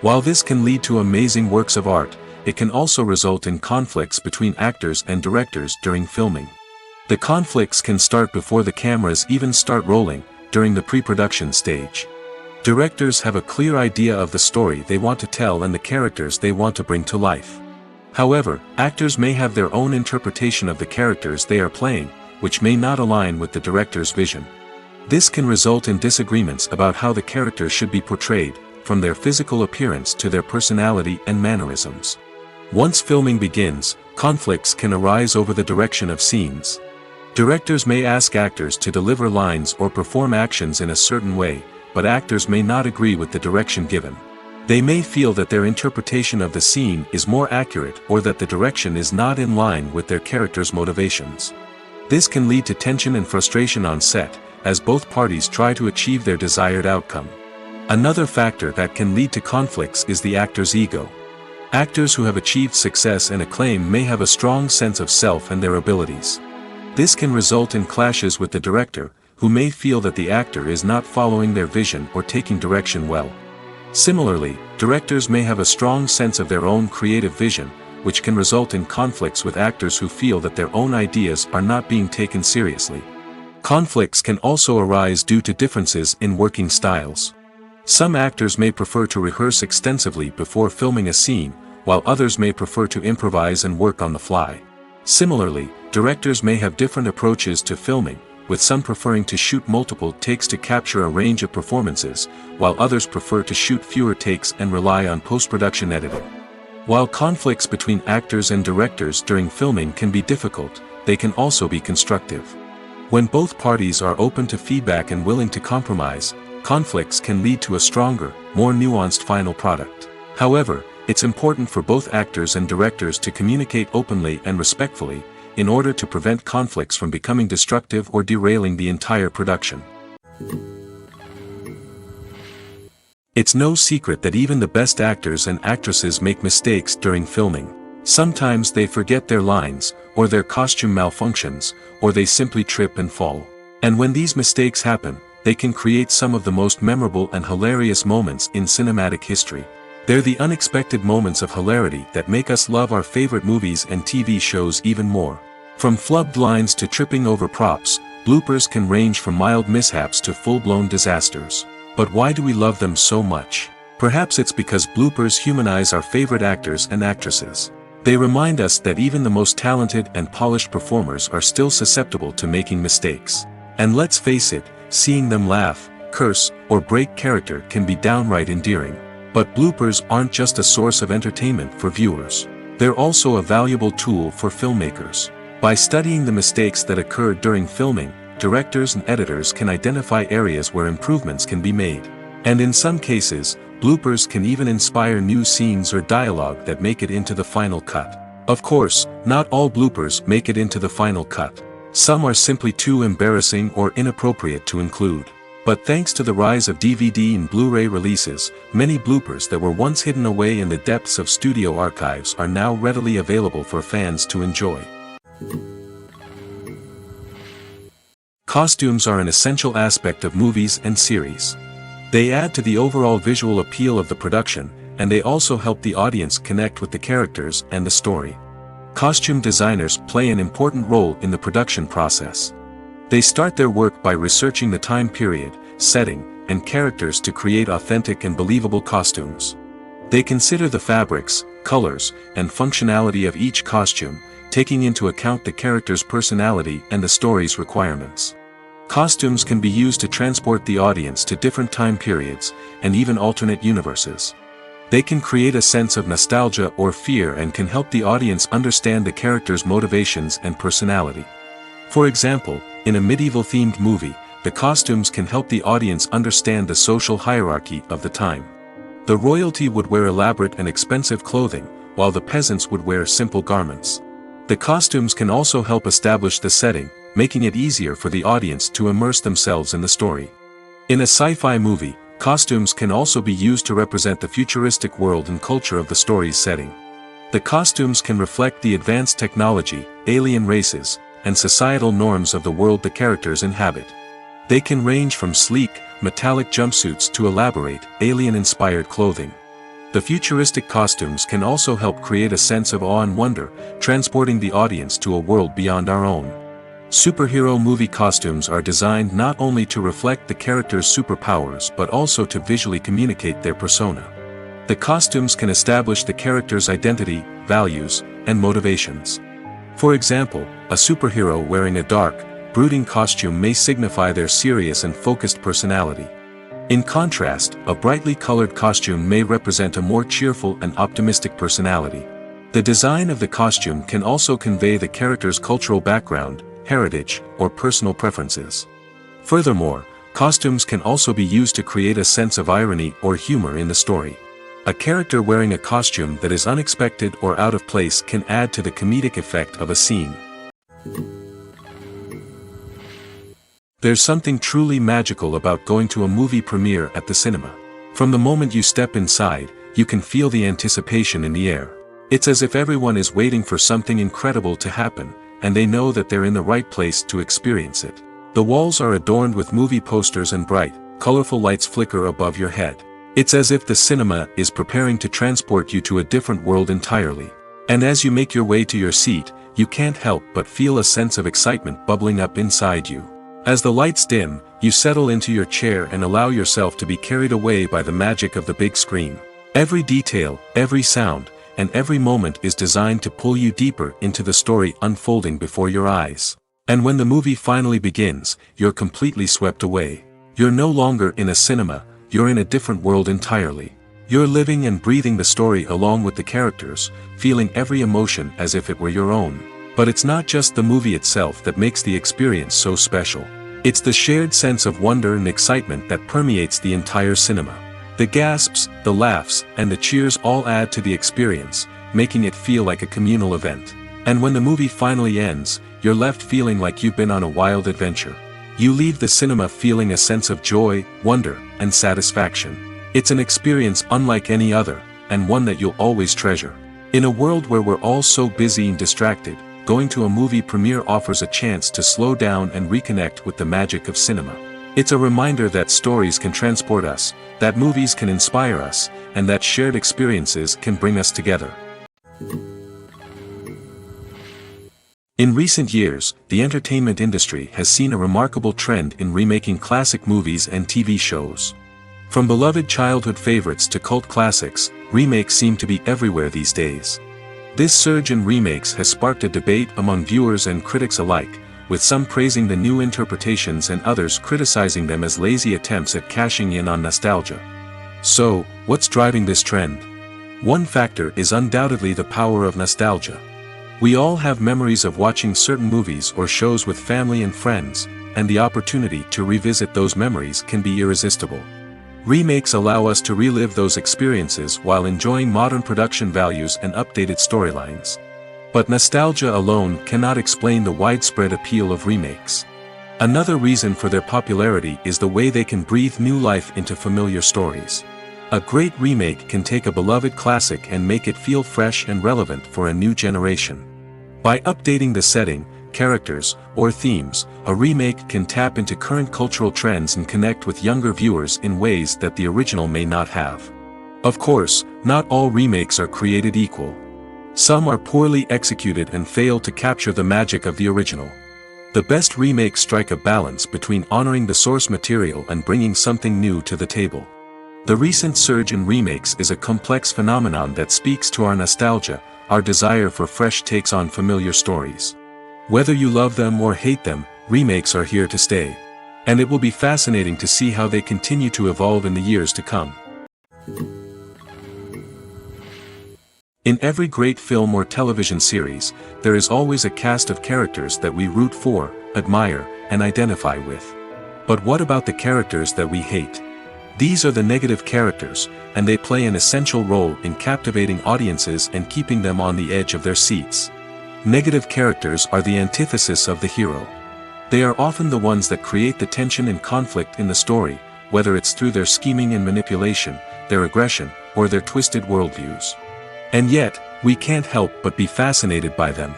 While this can lead to amazing works of art, it can also result in conflicts between actors and directors during filming. The conflicts can start before the cameras even start rolling, during the pre-production stage. Directors have a clear idea of the story they want to tell and the characters they want to bring to life. However, actors may have their own interpretation of the characters they are playing, which may not align with the director's vision. This can result in disagreements about how the characters should be portrayed, from their physical appearance to their personality and mannerisms. Once filming begins, conflicts can arise over the direction of scenes. Directors may ask actors to deliver lines or perform actions in a certain way, but actors may not agree with the direction given. They may feel that their interpretation of the scene is more accurate or that the direction is not in line with their character's motivations. This can lead to tension and frustration on set, as both parties try to achieve their desired outcome. Another factor that can lead to conflicts is the actor's ego. Actors who have achieved success and acclaim may have a strong sense of self and their abilities. This can result in clashes with the director, who may feel that the actor is not following their vision or taking direction well. Similarly, directors may have a strong sense of their own creative vision, which can result in conflicts with actors who feel that their own ideas are not being taken seriously. Conflicts can also arise due to differences in working styles. Some actors may prefer to rehearse extensively before filming a scene, while others may prefer to improvise and work on the fly. Similarly, directors may have different approaches to filming, with some preferring to shoot multiple takes to capture a range of performances, while others prefer to shoot fewer takes and rely on post-production editing. While conflicts between actors and directors during filming can be difficult, they can also be constructive. When both parties are open to feedback and willing to compromise, conflicts can lead to a stronger, more nuanced final product. However, it's important for both actors and directors to communicate openly and respectfully, in order to prevent conflicts from becoming destructive or derailing the entire production. It's no secret that even the best actors and actresses make mistakes during filming. Sometimes they forget their lines, or their costume malfunctions, or they simply trip and fall. And when these mistakes happen, they can create some of the most memorable and hilarious moments in cinematic history. They're the unexpected moments of hilarity that make us love our favorite movies and TV shows even more. From flubbed lines to tripping over props, bloopers can range from mild mishaps to full-blown disasters. But why do we love them so much? Perhaps it's because bloopers humanize our favorite actors and actresses. They remind us that even the most talented and polished performers are still susceptible to making mistakes. And let's face it, seeing them laugh, curse, or break character can be downright endearing. But bloopers aren't just a source of entertainment for viewers. They're also a valuable tool for filmmakers. By studying the mistakes that occur during filming, directors and editors can identify areas where improvements can be made. And in some cases, bloopers can even inspire new scenes or dialogue that make it into the final cut. Of course, not all bloopers make it into the final cut. Some are simply too embarrassing or inappropriate to include. But thanks to the rise of DVD and Blu-ray releases, many bloopers that were once hidden away in the depths of studio archives are now readily available for fans to enjoy. Costumes are an essential aspect of movies and series. They add to the overall visual appeal of the production, and they also help the audience connect with the characters and the story. Costume designers play an important role in the production process. They start their work by researching the time period, setting, and characters to create authentic and believable costumes. They consider the fabrics, colors, and functionality of each costume, taking into account the character's personality and the story's requirements. Costumes can be used to transport the audience to different time periods, and even alternate universes. They can create a sense of nostalgia or fear and can help the audience understand the character's motivations and personality. For example, in a medieval-themed movie, the costumes can help the audience understand the social hierarchy of the time. The royalty would wear elaborate and expensive clothing, while the peasants would wear simple garments. The costumes can also help establish the setting, making it easier for the audience to immerse themselves in the story. In a sci-fi movie, costumes can also be used to represent the futuristic world and culture of the story's setting. The costumes can reflect the advanced technology, alien races, and societal norms of the world the characters inhabit. They can range from sleek, metallic jumpsuits to elaborate, alien-inspired clothing. The futuristic costumes can also help create a sense of awe and wonder, transporting the audience to a world beyond our own. Superhero movie costumes are designed not only to reflect the character's superpowers but also to visually communicate their persona. The costumes can establish the character's identity, values, and motivations. For example, a superhero wearing a dark, brooding costume may signify their serious and focused personality. In contrast, a brightly colored costume may represent a more cheerful and optimistic personality. The design of the costume can also convey the character's cultural background, heritage, or personal preferences. Furthermore, costumes can also be used to create a sense of irony or humor in the story. A character wearing a costume that is unexpected or out of place can add to the comedic effect of a scene. There's something truly magical about going to a movie premiere at the cinema. From the moment you step inside, you can feel the anticipation in the air. It's as if everyone is waiting for something incredible to happen, and they know that they're in the right place to experience it. The walls are adorned with movie posters and bright, colorful lights flicker above your head. It's as if the cinema is preparing to transport you to a different world entirely. And as you make your way to your seat, you can't help but feel a sense of excitement bubbling up inside you. As the lights dim, you settle into your chair and allow yourself to be carried away by the magic of the big screen. Every detail, every sound, and every moment is designed to pull you deeper into the story unfolding before your eyes. And when the movie finally begins, you're completely swept away. You're no longer in a cinema, you're in a different world entirely. You're living and breathing the story along with the characters, feeling every emotion as if it were your own. But it's not just the movie itself that makes the experience so special. It's the shared sense of wonder and excitement that permeates the entire cinema. The gasps, the laughs, and the cheers all add to the experience, making it feel like a communal event. And when the movie finally ends, you're left feeling like you've been on a wild adventure. You leave the cinema feeling a sense of joy, wonder, and satisfaction. It's an experience unlike any other, and one that you'll always treasure. In a world where we're all so busy and distracted, going to a movie premiere offers a chance to slow down and reconnect with the magic of cinema. It's a reminder that stories can transport us, that movies can inspire us, and that shared experiences can bring us together. In recent years, the entertainment industry has seen a remarkable trend in remaking classic movies and TV shows. From beloved childhood favorites to cult classics, remakes seem to be everywhere these days. This surge in remakes has sparked a debate among viewers and critics alike, with some praising the new interpretations and others criticizing them as lazy attempts at cashing in on nostalgia. So, what's driving this trend? One factor is undoubtedly the power of nostalgia. We all have memories of watching certain movies or shows with family and friends, and the opportunity to revisit those memories can be irresistible. Remakes allow us to relive those experiences while enjoying modern production values and updated storylines. But nostalgia alone cannot explain the widespread appeal of remakes. Another reason for their popularity is the way they can breathe new life into familiar stories. A great remake can take a beloved classic and make it feel fresh and relevant for a new generation. By updating the setting, characters, or themes, a remake can tap into current cultural trends and connect with younger viewers in ways that the original may not have. Of course, not all remakes are created equal. Some are poorly executed and fail to capture the magic of the original. The best remakes strike a balance between honoring the source material and bringing something new to the table. The recent surge in remakes is a complex phenomenon that speaks to our nostalgia, our desire for fresh takes on familiar stories. Whether you love them or hate them, remakes are here to stay. And it will be fascinating to see how they continue to evolve in the years to come. In every great film or television series, there is always a cast of characters that we root for, admire, and identify with. But what about the characters that we hate? These are the negative characters, and they play an essential role in captivating audiences and keeping them on the edge of their seats. Negative characters are the antithesis of the hero. They are often the ones that create the tension and conflict in the story, whether it's through their scheming and manipulation, their aggression, or their twisted worldviews. And yet, we can't help but be fascinated by them.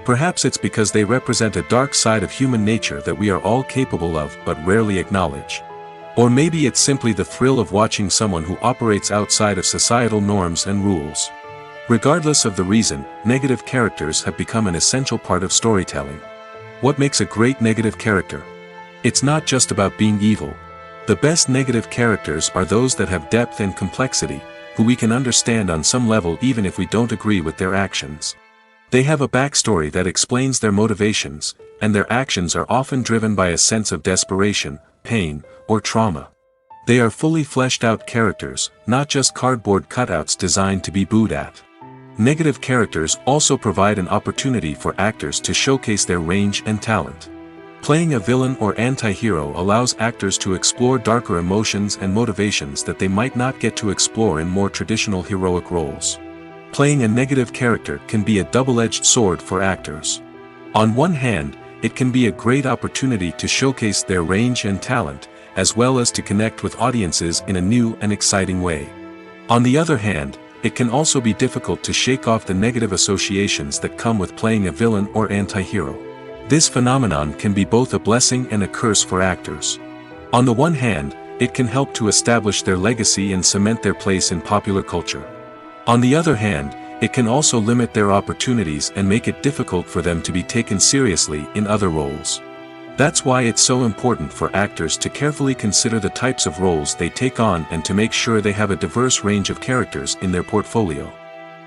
Perhaps it's because they represent a dark side of human nature that we are all capable of but rarely acknowledge. Or maybe it's simply the thrill of watching someone who operates outside of societal norms and rules. Regardless of the reason, negative characters have become an essential part of storytelling. What makes a great negative character? It's not just about being evil. The best negative characters are those that have depth and complexity, who we can understand on some level even if we don't agree with their actions. They have a backstory that explains their motivations, and their actions are often driven by a sense of desperation, pain, or trauma. They are fully fleshed out characters, not just cardboard cutouts designed to be booed at. Negative characters also provide an opportunity for actors to showcase their range and talent. Playing a villain or anti-hero allows actors to explore darker emotions and motivations that they might not get to explore in more traditional heroic roles. Playing a negative character can be a double-edged sword for actors. On one hand, it can be a great opportunity to showcase their range and talent, as well as to connect with audiences in a new and exciting way. On the other hand, it can also be difficult to shake off the negative associations that come with playing a villain or anti-hero. This phenomenon can be both a blessing and a curse for actors. On the one hand, it can help to establish their legacy and cement their place in popular culture. On the other hand, it can also limit their opportunities and make it difficult for them to be taken seriously in other roles. That's why it's so important for actors to carefully consider the types of roles they take on and to make sure they have a diverse range of characters in their portfolio.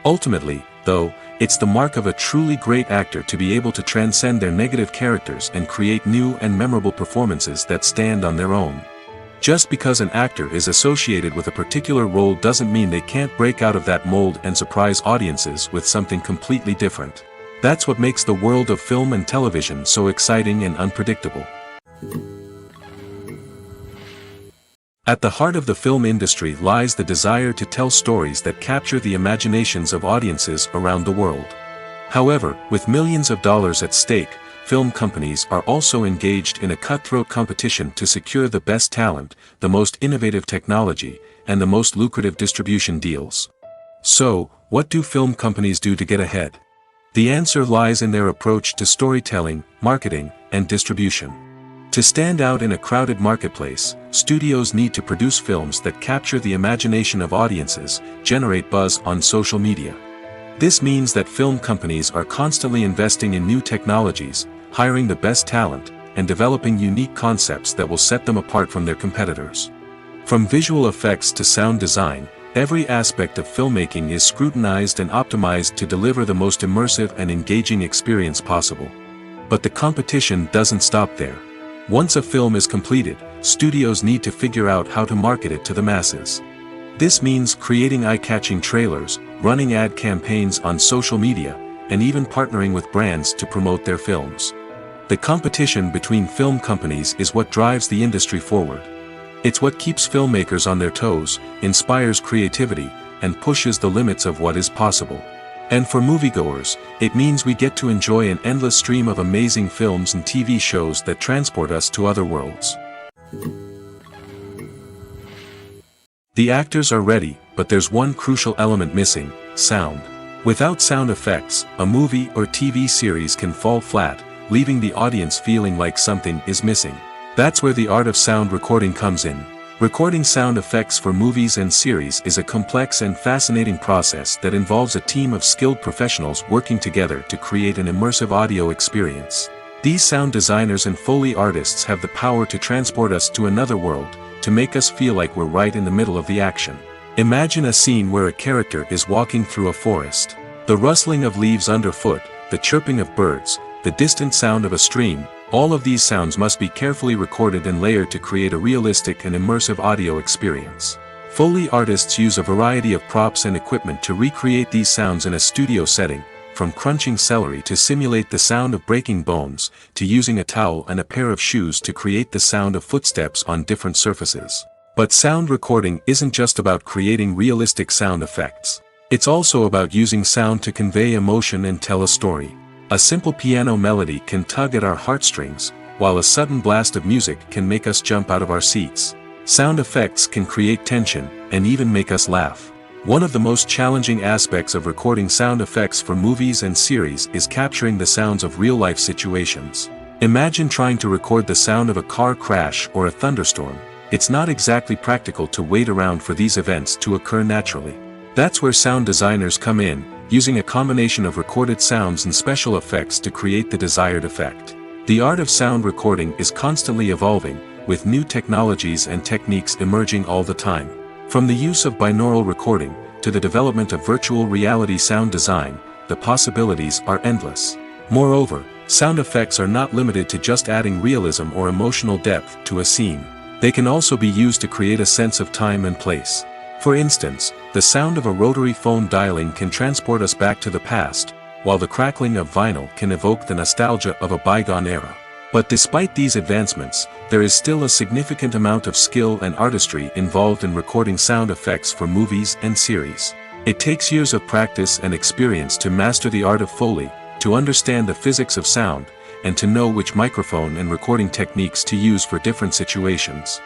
Ultimately, though, it's the mark of a truly great actor to be able to transcend their negative characters and create new and memorable performances that stand on their own. Just because an actor is associated with a particular role doesn't mean they can't break out of that mold and surprise audiences with something completely different. That's what makes the world of film and television so exciting and unpredictable. At the heart of the film industry lies the desire to tell stories that capture the imaginations of audiences around the world. However, with millions of dollars at stake, film companies are also engaged in a cutthroat competition to secure the best talent, the most innovative technology, and the most lucrative distribution deals. So, what do film companies do to get ahead? The answer lies in their approach to storytelling, marketing, and distribution. To stand out in a crowded marketplace, studios need to produce films that capture the imagination of audiences, generate buzz on social media. This means that film companies are constantly investing in new technologies, hiring the best talent, and developing unique concepts that will set them apart from their competitors. From visual effects to sound design, every aspect of filmmaking is scrutinized and optimized to deliver the most immersive and engaging experience possible. But the competition doesn't stop there. Once a film is completed, studios need to figure out how to market it to the masses. This means creating eye-catching trailers, running ad campaigns on social media, and even partnering with brands to promote their films. The competition between film companies is what drives the industry forward. It's what keeps filmmakers on their toes, inspires creativity, and pushes the limits of what is possible. And for moviegoers, it means we get to enjoy an endless stream of amazing films and TV shows that transport us to other worlds. The actors are ready, but there's one crucial element missing: sound. Without sound effects, a movie or TV series can fall flat, leaving the audience feeling like something is missing. That's where the art of sound recording comes in. Recording sound effects for movies and series is a complex and fascinating process that involves a team of skilled professionals working together to create an immersive audio experience. These sound designers and Foley artists have the power to transport us to another world, to make us feel like we're right in the middle of the action. Imagine a scene where a character is walking through a forest. The rustling of leaves underfoot, the chirping of birds, the distant sound of a stream, all of these sounds must be carefully recorded and layered to create a realistic and immersive audio experience. Foley artists use a variety of props and equipment to recreate these sounds in a studio setting, from crunching celery to simulate the sound of breaking bones, to using a towel and a pair of shoes to create the sound of footsteps on different surfaces. But sound recording isn't just about creating realistic sound effects. It's also about using sound to convey emotion and tell a story. A simple piano melody can tug at our heartstrings, while a sudden blast of music can make us jump out of our seats. Sound effects can create tension, and even make us laugh. One of the most challenging aspects of recording sound effects for movies and series is capturing the sounds of real-life situations. Imagine trying to record the sound of a car crash or a thunderstorm. It's not exactly practical to wait around for these events to occur naturally. That's where sound designers come in, using a combination of recorded sounds and special effects to create the desired effect. The art of sound recording is constantly evolving, with new technologies and techniques emerging all the time. From the use of binaural recording, to the development of virtual reality sound design, the possibilities are endless. Moreover, sound effects are not limited to just adding realism or emotional depth to a scene. They can also be used to create a sense of time and place. For instance, the sound of a rotary phone dialing can transport us back to the past, while the crackling of vinyl can evoke the nostalgia of a bygone era. But despite these advancements, there is still a significant amount of skill and artistry involved in recording sound effects for movies and series. It takes years of practice and experience to master the art of Foley, to understand the physics of sound, and to know which microphone and recording techniques to use for different situations.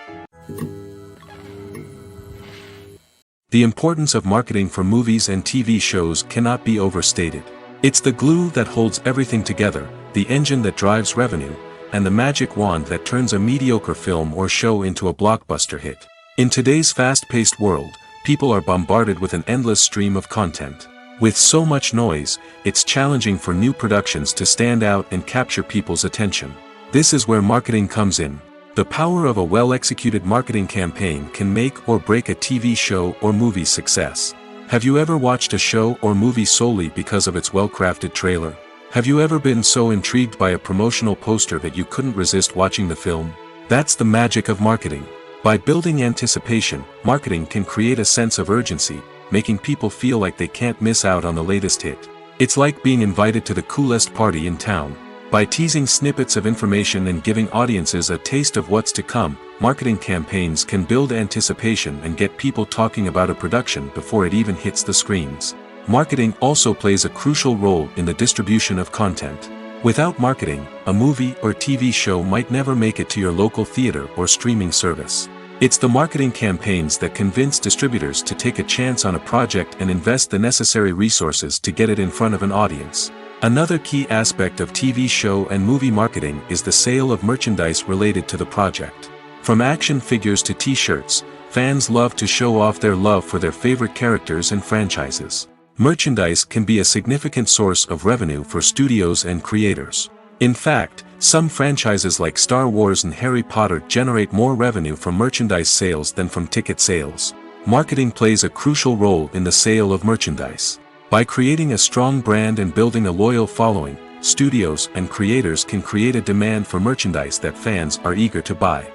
The importance of marketing for movies and TV shows cannot be overstated. It's the glue that holds everything together, the engine that drives revenue, and the magic wand that turns a mediocre film or show into a blockbuster hit. In today's fast-paced world, people are bombarded with an endless stream of content. With so much noise, it's challenging for new productions to stand out and capture people's attention. This is where marketing comes in. The power of a well-executed marketing campaign can make or break a TV show or movie's success. Have you ever watched a show or movie solely because of its well-crafted trailer? Have you ever been so intrigued by a promotional poster that you couldn't resist watching the film? That's the magic of marketing. By building anticipation, marketing can create a sense of urgency, making people feel like they can't miss out on the latest hit. It's like being invited to the coolest party in town. By teasing snippets of information and giving audiences a taste of what's to come, marketing campaigns can build anticipation and get people talking about a production before it even hits the screens. Marketing also plays a crucial role in the distribution of content. Without marketing, a movie or TV show might never make it to your local theater or streaming service. It's the marketing campaigns that convince distributors to take a chance on a project and invest the necessary resources to get it in front of an audience. Another key aspect of TV show and movie marketing is the sale of merchandise related to the project. From action figures to t-shirts, fans love to show off their love for their favorite characters and franchises. Merchandise can be a significant source of revenue for studios and creators. In fact, some franchises like Star Wars and Harry Potter generate more revenue from merchandise sales than from ticket sales. Marketing plays a crucial role in the sale of merchandise. By creating a strong brand and building a loyal following, studios and creators can create a demand for merchandise that fans are eager to buy.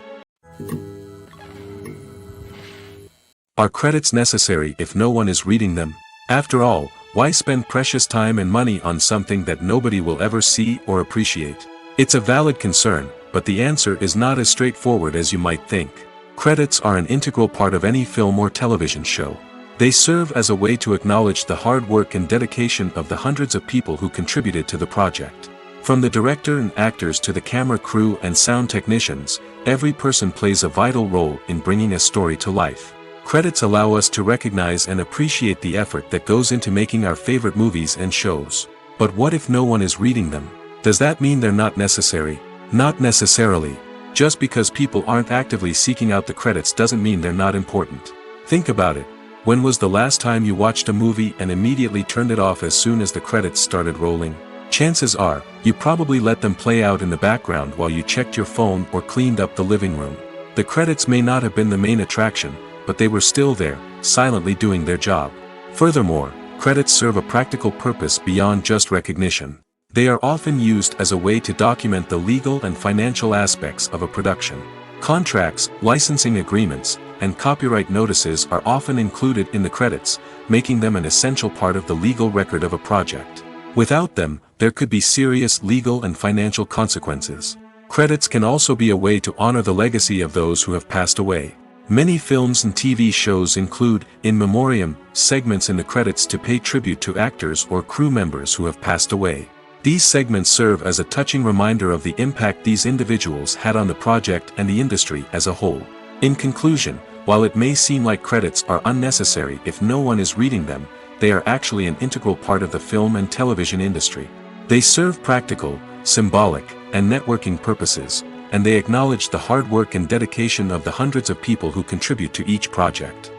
Are credits necessary if no one is reading them? After all, why spend precious time and money on something that nobody will ever see or appreciate? It's a valid concern, but the answer is not as straightforward as you might think. Credits are an integral part of any film or television show. They serve as a way to acknowledge the hard work and dedication of the hundreds of people who contributed to the project. From the director and actors to the camera crew and sound technicians, every person plays a vital role in bringing a story to life. Credits allow us to recognize and appreciate the effort that goes into making our favorite movies and shows. But what if no one is reading them? Does that mean they're not necessary? Not necessarily. Just because people aren't actively seeking out the credits doesn't mean they're not important. Think about it. When was the last time you watched a movie and immediately turned it off as soon as the credits started rolling? Chances are, you probably let them play out in the background while you checked your phone or cleaned up the living room. The credits may not have been the main attraction, but they were still there, silently doing their job. Furthermore, credits serve a practical purpose beyond just recognition. They are often used as a way to document the legal and financial aspects of a production. Contracts, licensing agreements, and copyright notices are often included in the credits, making them an essential part of the legal record of a project. Without them, there could be serious legal and financial consequences. Credits can also be a way to honor the legacy of those who have passed away. Many films and TV shows include, in memoriam, segments in the credits to pay tribute to actors or crew members who have passed away. These segments serve as a touching reminder of the impact these individuals had on the project and the industry as a whole. In conclusion, while it may seem like credits are unnecessary if no one is reading them, they are actually an integral part of the film and television industry. They serve practical, symbolic, and networking purposes, and they acknowledge the hard work and dedication of the hundreds of people who contribute to each project.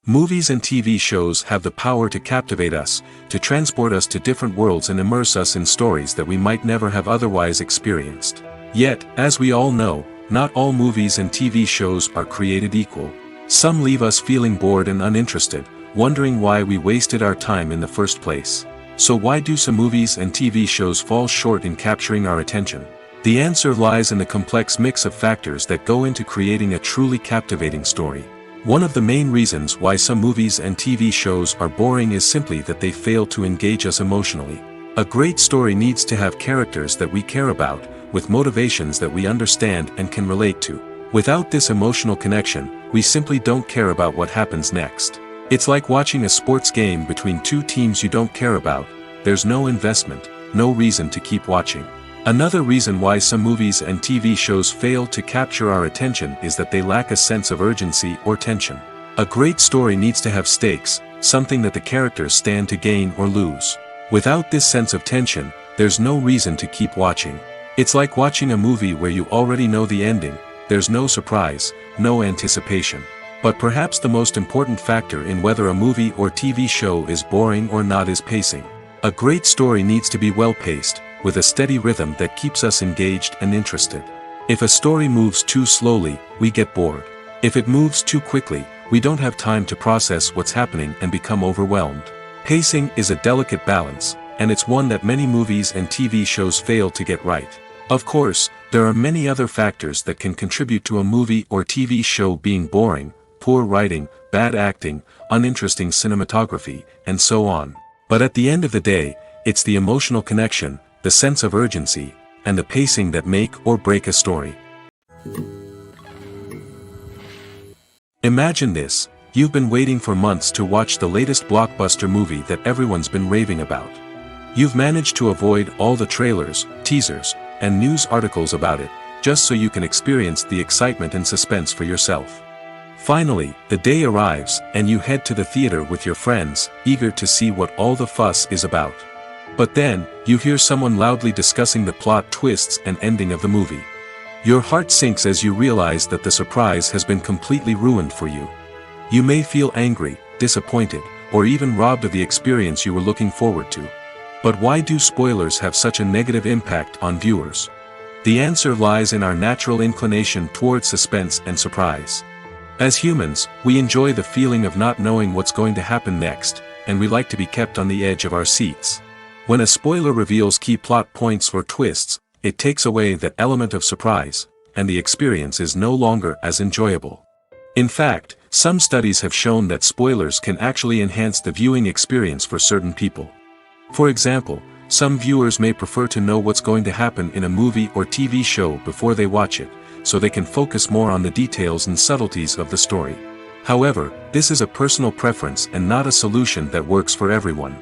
Movies and TV shows have the power to captivate us, to transport us to different worlds and immerse us in stories that we might never have otherwise experienced. Yet, as we all know, not all movies and TV shows are created equal. Some leave us feeling bored and uninterested, wondering why we wasted our time in the first place. So why do some movies and TV shows fall short in capturing our attention? The answer lies in the complex mix of factors that go into creating a truly captivating story. One of the main reasons why some movies and TV shows are boring is simply that they fail to engage us emotionally. A great story needs to have characters that we care about, with motivations that we understand and can relate to. Without this emotional connection, we simply don't care about what happens next. It's like watching a sports game between two teams you don't care about. There's no investment, no reason to keep watching. Another reason why some movies and TV shows fail to capture our attention is that they lack a sense of urgency or tension. A great story needs to have stakes, something that the characters stand to gain or lose. Without this sense of tension, there's no reason to keep watching. It's like watching a movie where you already know the ending. There's no surprise, no anticipation. But perhaps the most important factor in whether a movie or TV show is boring or not is pacing. A great story needs to be well-paced, with a steady rhythm that keeps us engaged and interested. If a story moves too slowly, we get bored. If it moves too quickly, we don't have time to process what's happening and become overwhelmed. Pacing is a delicate balance, and it's one that many movies and TV shows fail to get right. Of course, there are many other factors that can contribute to a movie or TV show being boring: poor writing, bad acting, uninteresting cinematography, and so on. But at the end of the day, it's the emotional connection, the sense of urgency, and the pacing that make or break a story. Imagine this: you've been waiting for months to watch the latest blockbuster movie that everyone's been raving about. You've managed to avoid all the trailers, teasers, and news articles about it, just so you can experience the excitement and suspense for yourself. Finally, the day arrives, and you head to the theater with your friends, eager to see what all the fuss is about. But then, you hear someone loudly discussing the plot twists and ending of the movie. Your heart sinks as you realize that the surprise has been completely ruined for you. You may feel angry, disappointed, or even robbed of the experience you were looking forward to. But why do spoilers have such a negative impact on viewers? The answer lies in our natural inclination toward suspense and surprise. As humans, we enjoy the feeling of not knowing what's going to happen next, and we like to be kept on the edge of our seats. When a spoiler reveals key plot points or twists, it takes away that element of surprise, and the experience is no longer as enjoyable. In fact, some studies have shown that spoilers can actually enhance the viewing experience for certain people. For example, some viewers may prefer to know what's going to happen in a movie or TV show before they watch it, so they can focus more on the details and subtleties of the story. However, this is a personal preference and not a solution that works for everyone.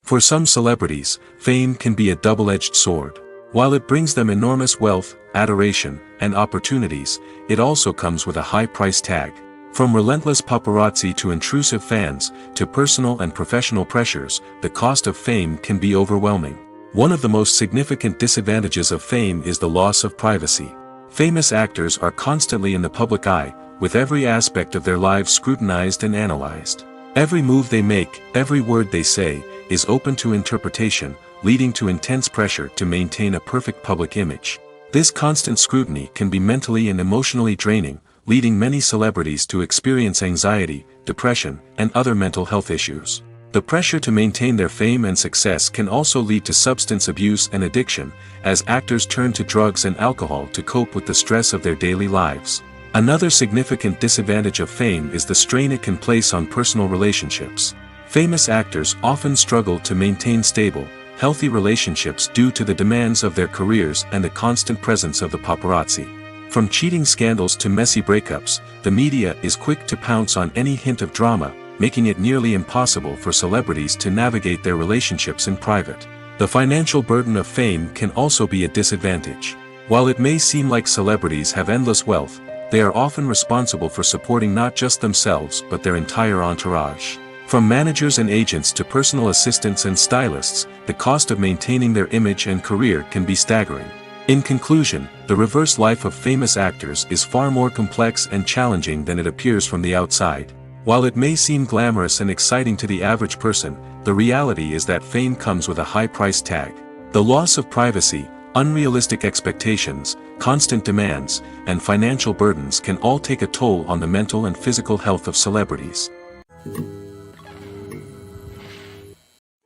For some celebrities, fame can be a double-edged sword. While it brings them enormous wealth, adoration, and opportunities, it also comes with a high price tag. From relentless paparazzi to intrusive fans, to personal and professional pressures, the cost of fame can be overwhelming. One of the most significant disadvantages of fame is the loss of privacy. Famous actors are constantly in the public eye, with every aspect of their lives scrutinized and analyzed. Every move they make, every word they say, is open to interpretation, leading to intense pressure to maintain a perfect public image. This constant scrutiny can be mentally and emotionally draining, leading many celebrities to experience anxiety, depression, and other mental health issues. The pressure to maintain their fame and success can also lead to substance abuse and addiction, as actors turn to drugs and alcohol to cope with the stress of their daily lives. Another significant disadvantage of fame is the strain it can place on personal relationships. Famous actors often struggle to maintain stable, healthy relationships due to the demands of their careers and the constant presence of the paparazzi. From cheating scandals to messy breakups, the media is quick to pounce on any hint of drama, making it nearly impossible for celebrities to navigate their relationships in private. The financial burden of fame can also be a disadvantage. While it may seem like celebrities have endless wealth, they are often responsible for supporting not just themselves but their entire entourage. From managers and agents to personal assistants and stylists, the cost of maintaining their image and career can be staggering. In conclusion, the reverse life of famous actors is far more complex and challenging than it appears from the outside. While it may seem glamorous and exciting to the average person, the reality is that fame comes with a high price tag. The loss of privacy, unrealistic expectations, constant demands, and financial burdens can all take a toll on the mental and physical health of celebrities.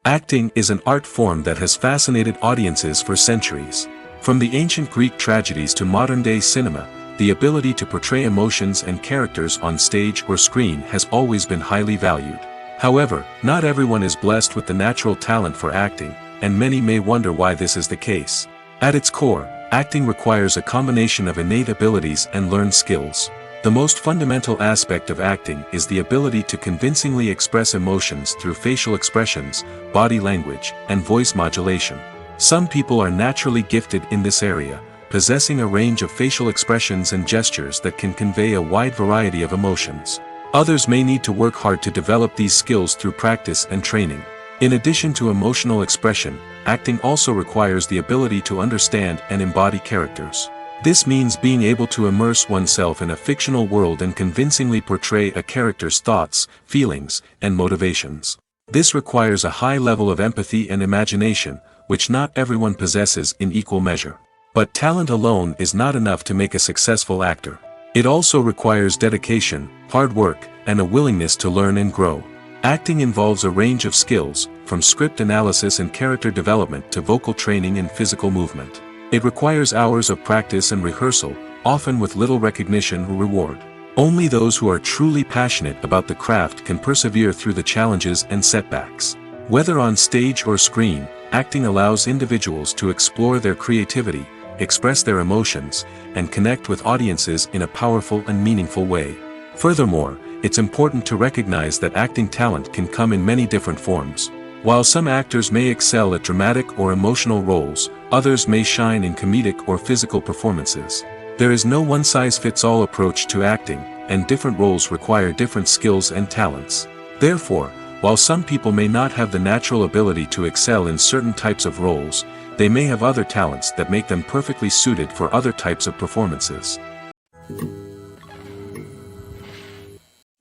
Acting is an art form that has fascinated audiences for centuries. From the ancient Greek tragedies to modern-day cinema, the ability to portray emotions and characters on stage or screen has always been highly valued. However, not everyone is blessed with the natural talent for acting, and many may wonder why this is the case. At its core, acting requires a combination of innate abilities and learned skills. The most fundamental aspect of acting is the ability to convincingly express emotions through facial expressions, body language, and voice modulation. Some people are naturally gifted in this area, possessing a range of facial expressions and gestures that can convey a wide variety of emotions. Others may need to work hard to develop these skills through practice and training. In addition to emotional expression, acting also requires the ability to understand and embody characters. This means being able to immerse oneself in a fictional world and convincingly portray a character's thoughts, feelings, and motivations. This requires a high level of empathy and imagination, which not everyone possesses in equal measure. But talent alone is not enough to make a successful actor. It also requires dedication, hard work, and a willingness to learn and grow. Acting involves a range of skills, from script analysis and character development to vocal training and physical movement. It requires hours of practice and rehearsal, often with little recognition or reward. Only those who are truly passionate about the craft can persevere through the challenges and setbacks. Whether on stage or screen, acting allows individuals to explore their creativity, express their emotions, and connect with audiences in a powerful and meaningful way. Furthermore, it's important to recognize that acting talent can come in many different forms. While some actors may excel at dramatic or emotional roles, others may shine in comedic or physical performances. There is no one-size-fits-all approach to acting, and different roles require different skills and talents. Therefore, while some people may not have the natural ability to excel in certain types of roles, they may have other talents that make them perfectly suited for other types of performances.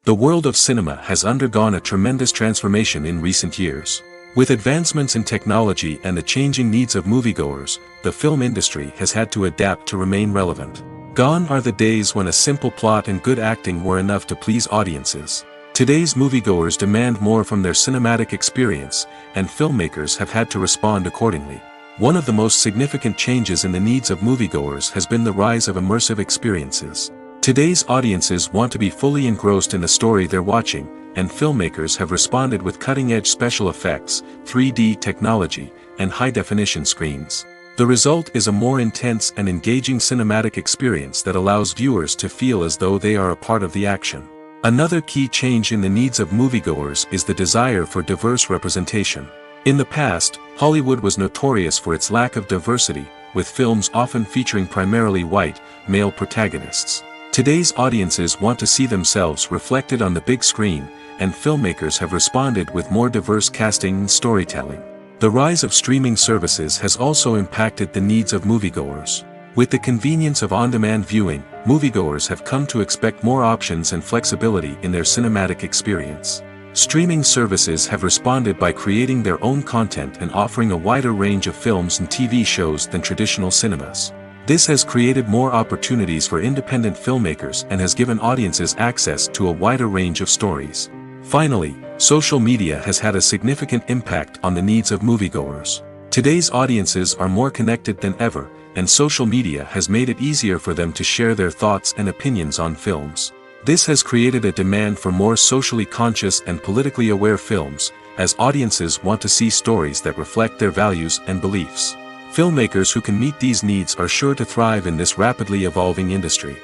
The world of cinema has undergone a tremendous transformation in recent years. With advancements in technology and the changing needs of moviegoers, the film industry has had to adapt to remain relevant. Gone are the days when a simple plot and good acting were enough to please audiences. Today's moviegoers demand more from their cinematic experience, and filmmakers have had to respond accordingly. One of the most significant changes in the needs of moviegoers has been the rise of immersive experiences. Today's audiences want to be fully engrossed in the story they're watching, and filmmakers have responded with cutting-edge special effects, 3D technology, and high-definition screens. The result is a more intense and engaging cinematic experience that allows viewers to feel as though they are a part of the action. Another key change in the needs of moviegoers is the desire for diverse representation. In the past, Hollywood was notorious for its lack of diversity, with films often featuring primarily white, male protagonists. Today's audiences want to see themselves reflected on the big screen, and filmmakers have responded with more diverse casting and storytelling. The rise of streaming services has also impacted the needs of moviegoers. With the convenience of on-demand viewing, moviegoers have come to expect more options and flexibility in their cinematic experience. Streaming services have responded by creating their own content and offering a wider range of films and TV shows than traditional cinemas. This has created more opportunities for independent filmmakers and has given audiences access to a wider range of stories. Finally, social media has had a significant impact on the needs of moviegoers. Today's audiences are more connected than ever, and social media has made it easier for them to share their thoughts and opinions on films. This has created a demand for more socially conscious and politically aware films, as audiences want to see stories that reflect their values and beliefs. Filmmakers who can meet these needs are sure to thrive in this rapidly evolving industry.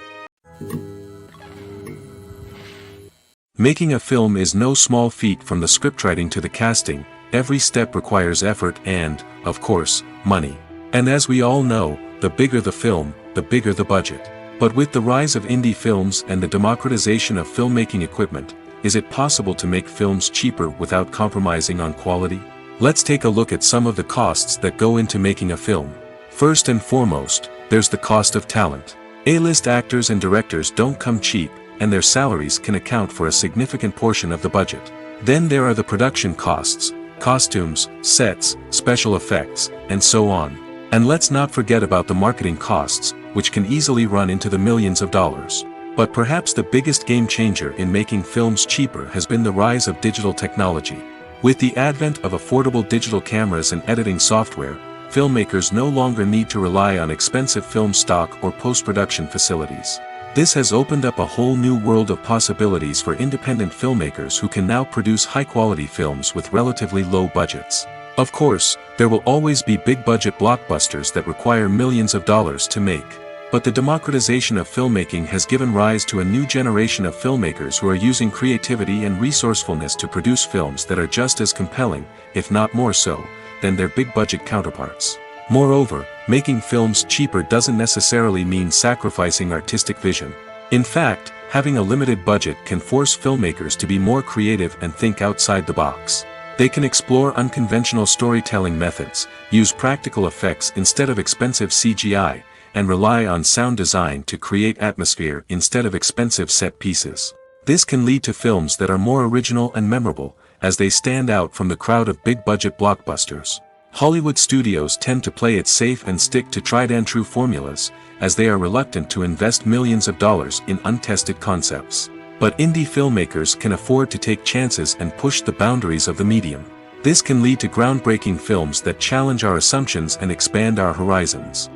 Making a film is no small feat. From the scriptwriting to the casting, every step requires effort and, of course, money. And as we all know, the bigger the film, the bigger the budget. But with the rise of indie films and the democratization of filmmaking equipment, is it possible to make films cheaper without compromising on quality? Let's take a look at some of the costs that go into making a film. First and foremost, there's the cost of talent. A-list actors and directors don't come cheap, and their salaries can account for a significant portion of the budget. Then there are the production costs, costumes, sets, special effects, and so on. And let's not forget about the marketing costs, which can easily run into the millions of dollars. But perhaps the biggest game changer in making films cheaper has been the rise of digital technology. With the advent of affordable digital cameras and editing software, filmmakers no longer need to rely on expensive film stock or post-production facilities. This has opened up a whole new world of possibilities for independent filmmakers who can now produce high-quality films with relatively low budgets. Of course, there will always be big-budget blockbusters that require millions of dollars to make. But the democratization of filmmaking has given rise to a new generation of filmmakers who are using creativity and resourcefulness to produce films that are just as compelling, if not more so, than their big-budget counterparts. Moreover, making films cheaper doesn't necessarily mean sacrificing artistic vision. In fact, having a limited budget can force filmmakers to be more creative and think outside the box. They can explore unconventional storytelling methods, use practical effects instead of expensive CGI, and rely on sound design to create atmosphere instead of expensive set pieces. This can lead to films that are more original and memorable, as they stand out from the crowd of big-budget blockbusters. Hollywood studios tend to play it safe and stick to tried-and-true formulas, as they are reluctant to invest millions of dollars in untested concepts. But indie filmmakers can afford to take chances and push the boundaries of the medium. This can lead to groundbreaking films that challenge our assumptions and expand our horizons.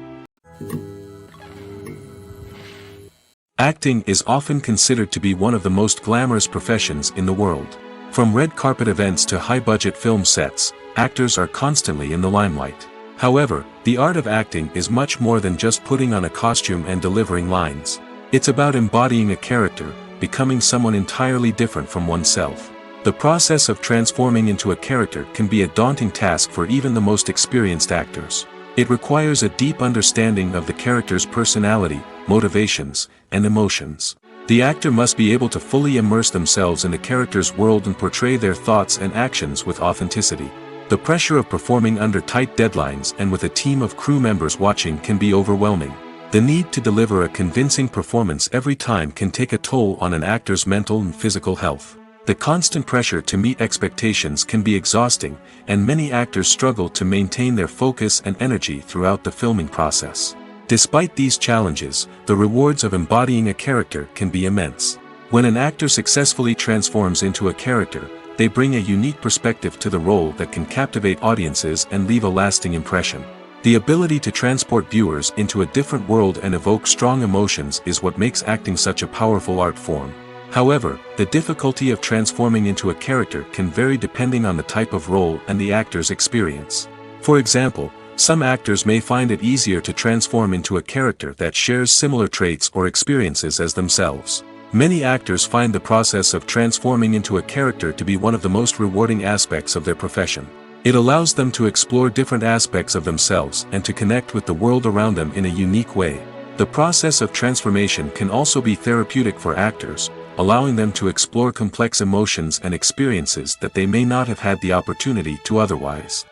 Acting is often considered to be one of the most glamorous professions in the world. From red carpet events to high-budget film sets, actors are constantly in the limelight. However, the art of acting is much more than just putting on a costume and delivering lines. It's about embodying a character, becoming someone entirely different from oneself. The process of transforming into a character can be a daunting task for even the most experienced actors. It requires a deep understanding of the character's personality, motivations, and emotions. The actor must be able to fully immerse themselves in the character's world and portray their thoughts and actions with authenticity. The pressure of performing under tight deadlines and with a team of crew members watching can be overwhelming. The need to deliver a convincing performance every time can take a toll on an actor's mental and physical health. The constant pressure to meet expectations can be exhausting, and many actors struggle to maintain their focus and energy throughout the filming process. Despite these challenges, the rewards of embodying a character can be immense. When an actor successfully transforms into a character, they bring a unique perspective to the role that can captivate audiences and leave a lasting impression. The ability to transport viewers into a different world and evoke strong emotions is what makes acting such a powerful art form. However, the difficulty of transforming into a character can vary depending on the type of role and the actor's experience. For example, some actors may find it easier to transform into a character that shares similar traits or experiences as themselves. Many actors find the process of transforming into a character to be one of the most rewarding aspects of their profession. It allows them to explore different aspects of themselves and to connect with the world around them in a unique way. The process of transformation can also be therapeutic for actors, allowing them to explore complex emotions and experiences that they may not have had the opportunity to otherwise.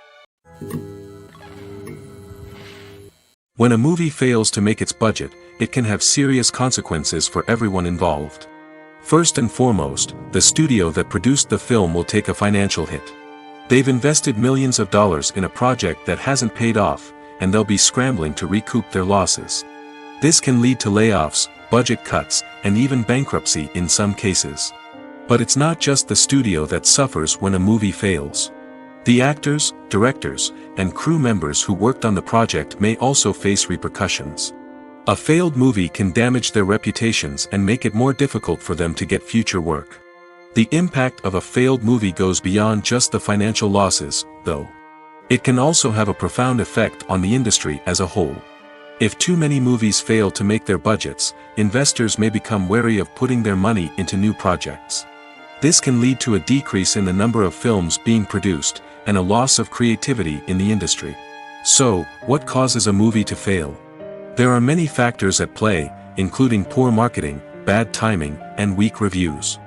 When a movie fails to make its budget, it can have serious consequences for everyone involved. First and foremost, the studio that produced the film will take a financial hit. They've invested millions of dollars in a project that hasn't paid off, and they'll be scrambling to recoup their losses. This can lead to layoffs, budget cuts, and even bankruptcy in some cases. But it's not just the studio that suffers when a movie fails. The actors, directors, and crew members who worked on the project may also face repercussions. A failed movie can damage their reputations and make it more difficult for them to get future work. The impact of a failed movie goes beyond just the financial losses, though. It can also have a profound effect on the industry as a whole. If too many movies fail to make their budgets, investors may become wary of putting their money into new projects. This can lead to a decrease in the number of films being produced, and a loss of creativity in the industry. So, what causes a movie to fail? There are many factors at play, including poor marketing, bad timing, and weak reviews.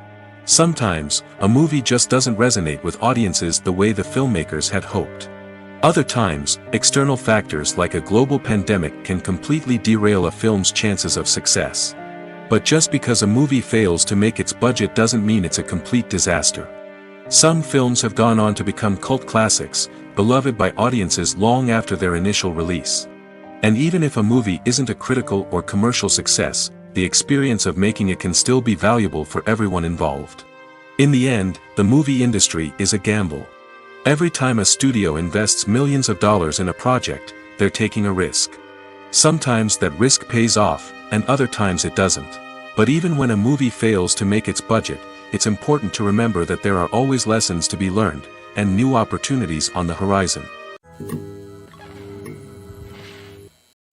Sometimes, a movie just doesn't resonate with audiences the way the filmmakers had hoped. Other times, external factors like a global pandemic can completely derail a film's chances of success. But just because a movie fails to make its budget doesn't mean it's a complete disaster. Some films have gone on to become cult classics, beloved by audiences long after their initial release. And even if a movie isn't a critical or commercial success, the experience of making it can still be valuable for everyone involved. In the end, the movie industry is a gamble. Every time a studio invests millions of dollars in a project, they're taking a risk. Sometimes that risk pays off, and other times it doesn't. But even when a movie fails to make its budget, it's important to remember that there are always lessons to be learned, and new opportunities on the horizon.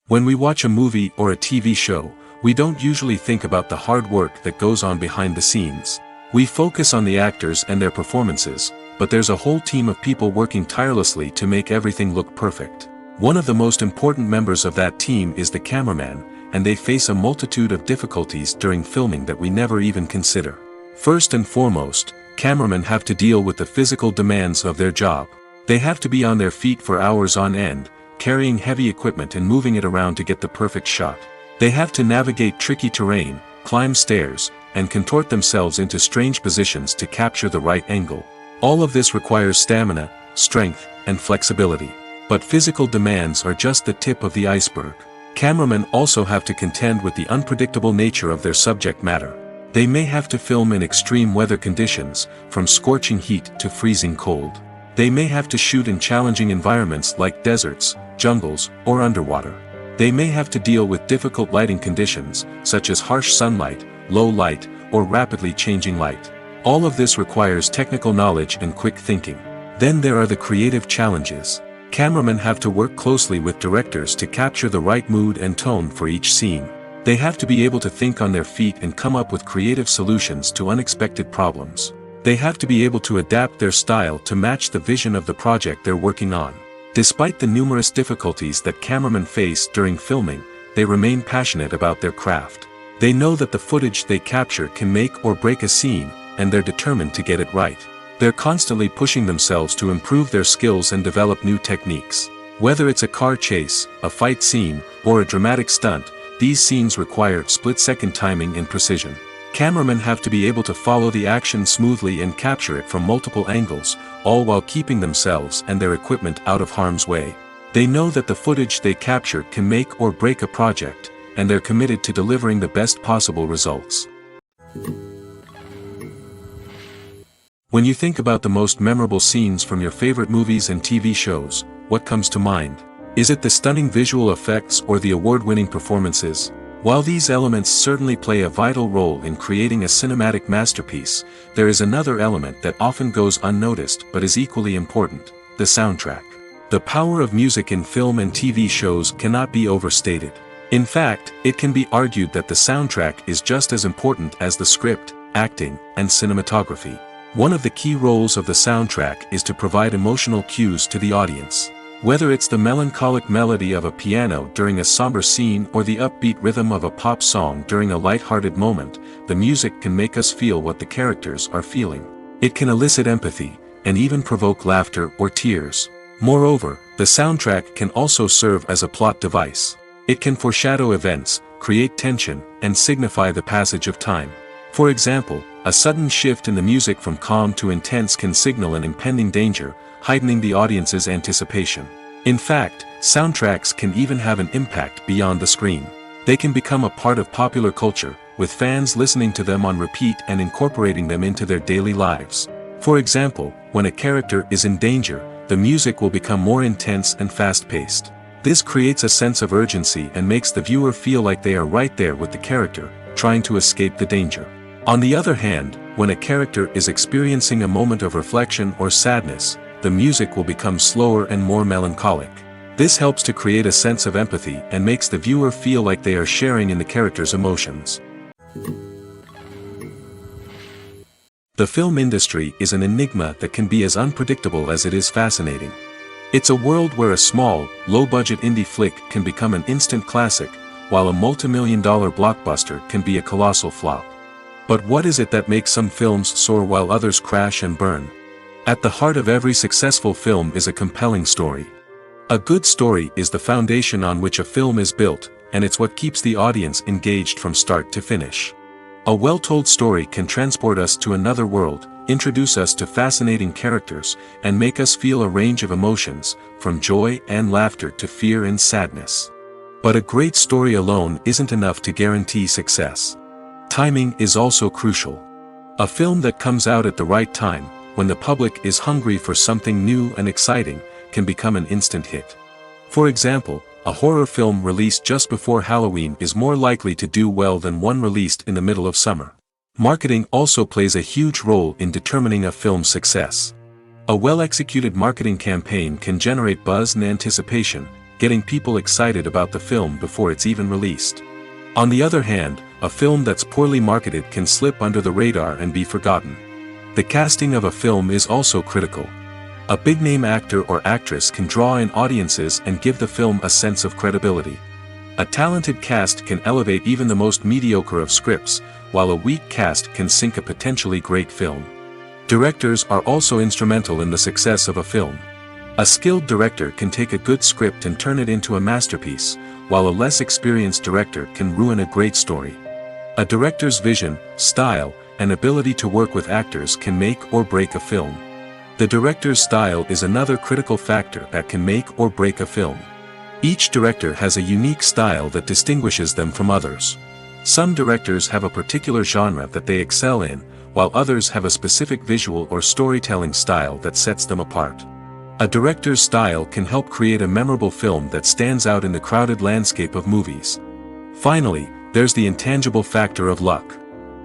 When we watch a movie or a TV show, we don't usually think about the hard work that goes on behind the scenes. We focus on the actors and their performances, but there's a whole team of people working tirelessly to make everything look perfect. One of the most important members of that team is the cameraman, and they face a multitude of difficulties during filming that we never even consider. First and foremost, cameramen have to deal with the physical demands of their job. They have to be on their feet for hours on end, carrying heavy equipment and moving it around to get the perfect shot. They have to navigate tricky terrain, climb stairs, and contort themselves into strange positions to capture the right angle. All of this requires stamina, strength, and flexibility. But physical demands are just the tip of the iceberg. Cameramen also have to contend with the unpredictable nature of their subject matter. They may have to film in extreme weather conditions, from scorching heat to freezing cold. They may have to shoot in challenging environments like deserts, jungles, or underwater. They may have to deal with difficult lighting conditions, such as harsh sunlight, low light, or rapidly changing light. All of this requires technical knowledge and quick thinking. Then there are the creative challenges. Cameramen have to work closely with directors to capture the right mood and tone for each scene. They have to be able to think on their feet and come up with creative solutions to unexpected problems. They have to be able to adapt their style to match the vision of the project they're working on. Despite the numerous difficulties that cameramen face during filming, they remain passionate about their craft. They know that the footage they capture can make or break a scene, and they're determined to get it right. They're constantly pushing themselves to improve their skills and develop new techniques. Whether it's a car chase, a fight scene, or a dramatic stunt, these scenes require split-second timing and precision. Cameramen have to be able to follow the action smoothly and capture it from multiple angles, all while keeping themselves and their equipment out of harm's way. They know that the footage they capture can make or break a project, and they're committed to delivering the best possible results. When you think about the most memorable scenes from your favorite movies and TV shows, what comes to mind? Is it the stunning visual effects or the award-winning performances? While these elements certainly play a vital role in creating a cinematic masterpiece, there is another element that often goes unnoticed but is equally important: the soundtrack. The power of music in film and TV shows cannot be overstated. In fact, it can be argued that the soundtrack is just as important as the script, acting, and cinematography. One of the key roles of the soundtrack is to provide emotional cues to the audience. Whether it's the melancholic melody of a piano during a somber scene or the upbeat rhythm of a pop song during a light-hearted moment, the music can make us feel what the characters are feeling. It can elicit empathy, and even provoke laughter or tears. Moreover, the soundtrack can also serve as a plot device. It can foreshadow events, create tension, and signify the passage of time. For example, a sudden shift in the music from calm to intense can signal an impending danger, heightening the audience's anticipation. In fact, soundtracks can even have an impact beyond the screen. They can become a part of popular culture, with fans listening to them on repeat and incorporating them into their daily lives. For example, when a character is in danger, the music will become more intense and fast-paced. This creates a sense of urgency and makes the viewer feel like they are right there with the character, trying to escape the danger. On the other hand, when a character is experiencing a moment of reflection or sadness, the music will become slower and more melancholic. This helps to create a sense of empathy and makes the viewer feel like they are sharing in the character's emotions. The film industry is an enigma that can be as unpredictable as it is fascinating. It's a world where a small, low-budget indie flick can become an instant classic, while a multi-million-dollar blockbuster can be a colossal flop. But what is it that makes some films soar while others crash and burn? At the heart of every successful film is a compelling story. A good story is the foundation on which a film is built, and it's what keeps the audience engaged from start to finish. A well-told story can transport us to another world, introduce us to fascinating characters, and make us feel a range of emotions, from joy and laughter to fear and sadness. But a great story alone isn't enough to guarantee success. Timing is also crucial. A film that comes out at the right time, when the public is hungry for something new and exciting, can become an instant hit. For example, a horror film released just before Halloween is more likely to do well than one released in the middle of summer. Marketing also plays a huge role in determining a film's success. A well-executed marketing campaign can generate buzz and anticipation, getting people excited about the film before it's even released. On the other hand, a film that's poorly marketed can slip under the radar and be forgotten. The casting of a film is also critical. A big-name actor or actress can draw in audiences and give the film a sense of credibility. A talented cast can elevate even the most mediocre of scripts, while a weak cast can sink a potentially great film. Directors are also instrumental in the success of a film. A skilled director can take a good script and turn it into a masterpiece, while a less experienced director can ruin a great story. A director's vision, style, and ability to work with actors can make or break a film. The director's style is another critical factor that can make or break a film. Each director has a unique style that distinguishes them from others. Some directors have a particular genre that they excel in, while others have a specific visual or storytelling style that sets them apart. A director's style can help create a memorable film that stands out in the crowded landscape of movies. Finally, there's the intangible factor of luck.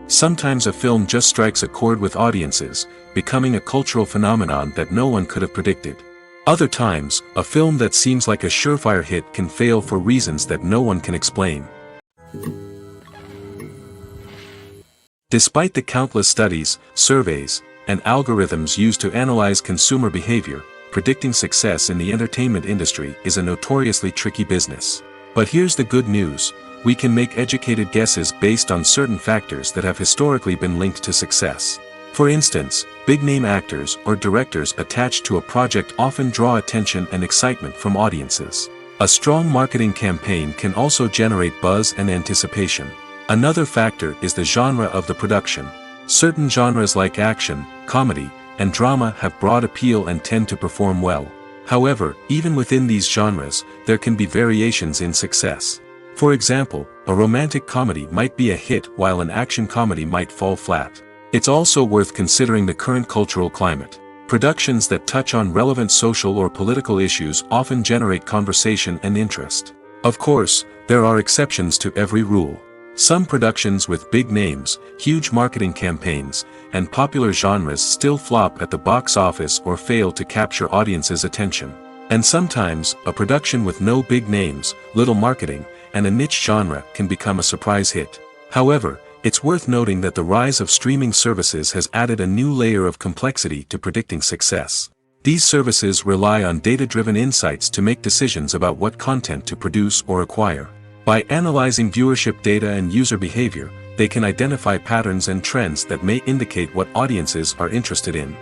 Sometimes a film just strikes a chord with audiences, becoming a cultural phenomenon that no one could have predicted. Other times, a film that seems like a surefire hit can fail for reasons that no one can explain. Despite the countless studies, surveys, and algorithms used to analyze consumer behavior, predicting success in the entertainment industry is a notoriously tricky business. But here's the good news: we can make educated guesses based on certain factors that have historically been linked to success. For instance, big-name actors or directors attached to a project often draw attention and excitement from audiences. A strong marketing campaign can also generate buzz and anticipation. Another factor is the genre of the production. Certain genres like action, comedy, and drama have broad appeal and tend to perform well. However, even within these genres, there can be variations in success. For example, a romantic comedy might be a hit while an action comedy might fall flat. It's also worth considering the current cultural climate. Productions that touch on relevant social or political issues often generate conversation and interest. Of course, there are exceptions to every rule. Some productions with big names, huge marketing campaigns, and popular genres still flop at the box office or fail to capture audiences' attention. And sometimes, a production with no big names, little marketing, and a niche genre can become a surprise hit. However, it's worth noting that the rise of streaming services has added a new layer of complexity to predicting success. These services rely on data-driven insights to make decisions about what content to produce or acquire. By analyzing viewership data and user behavior, they can identify patterns and trends that may indicate what audiences are interested in.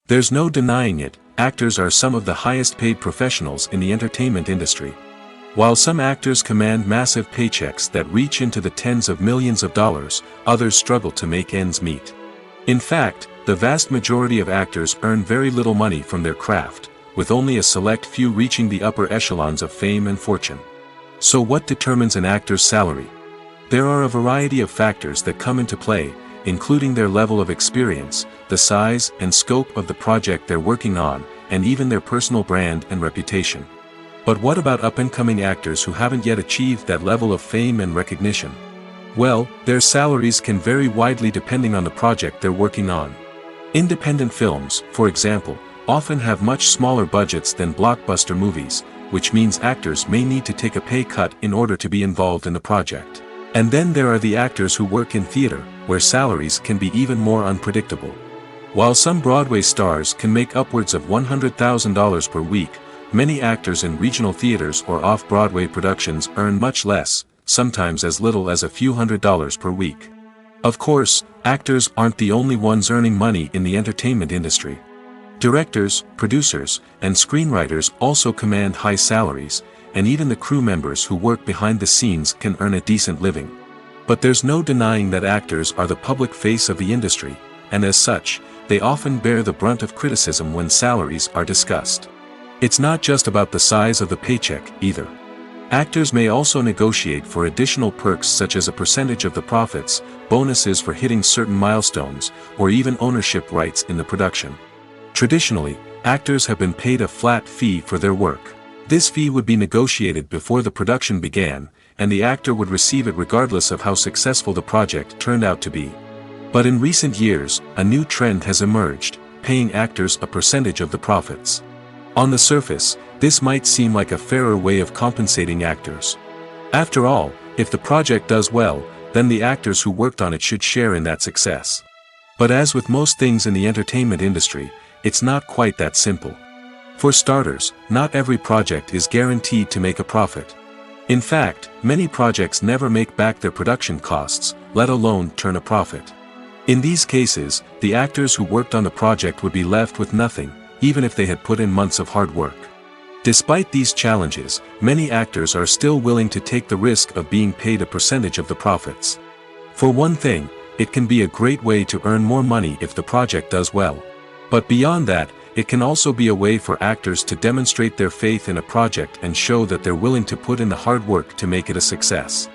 There's no denying it, actors are some of the highest-paid professionals in the entertainment industry. While some actors command massive paychecks that reach into the tens of millions of dollars, others struggle to make ends meet. In fact, the vast majority of actors earn very little money from their craft, with only a select few reaching the upper echelons of fame and fortune. So what determines an actor's salary? There are a variety of factors that come into play, including their level of experience, the size and scope of the project they're working on, and even their personal brand and reputation. But what about up-and-coming actors who haven't yet achieved that level of fame and recognition? Well, their salaries can vary widely depending on the project they're working on. Independent films, for example, often have much smaller budgets than blockbuster movies, which means actors may need to take a pay cut in order to be involved in the project. And then there are the actors who work in theater, where salaries can be even more unpredictable. While some Broadway stars can make upwards of $100,000 per week, many actors in regional theaters or off-Broadway productions earn much less, sometimes as little as a few $100s per week. Of course, actors aren't the only ones earning money in the entertainment industry. Directors, producers, and screenwriters also command high salaries, and even the crew members who work behind the scenes can earn a decent living. But there's no denying that actors are the public face of the industry, and as such, they often bear the brunt of criticism when salaries are discussed. It's not just about the size of the paycheck, either. Actors may also negotiate for additional perks such as a percentage of the profits, bonuses for hitting certain milestones, or even ownership rights in the production. Traditionally, actors have been paid a flat fee for their work. This fee would be negotiated before the production began, and the actor would receive it regardless of how successful the project turned out to be. But in recent years, a new trend has emerged, paying actors a percentage of the profits. On the surface, this might seem like a fairer way of compensating actors. After all, if the project does well, then the actors who worked on it should share in that success. But as with most things in the entertainment industry, it's not quite that simple. For starters, not every project is guaranteed to make a profit. In fact, many projects never make back their production costs, let alone turn a profit. In these cases, the actors who worked on the project would be left with nothing, even if they had put in months of hard work. Despite these challenges, many actors are still willing to take the risk of being paid a percentage of the profits. For one thing, it can be a great way to earn more money if the project does well. But beyond that, it can also be a way for actors to demonstrate their faith in a project and show that they're willing to put in the hard work to make it a success.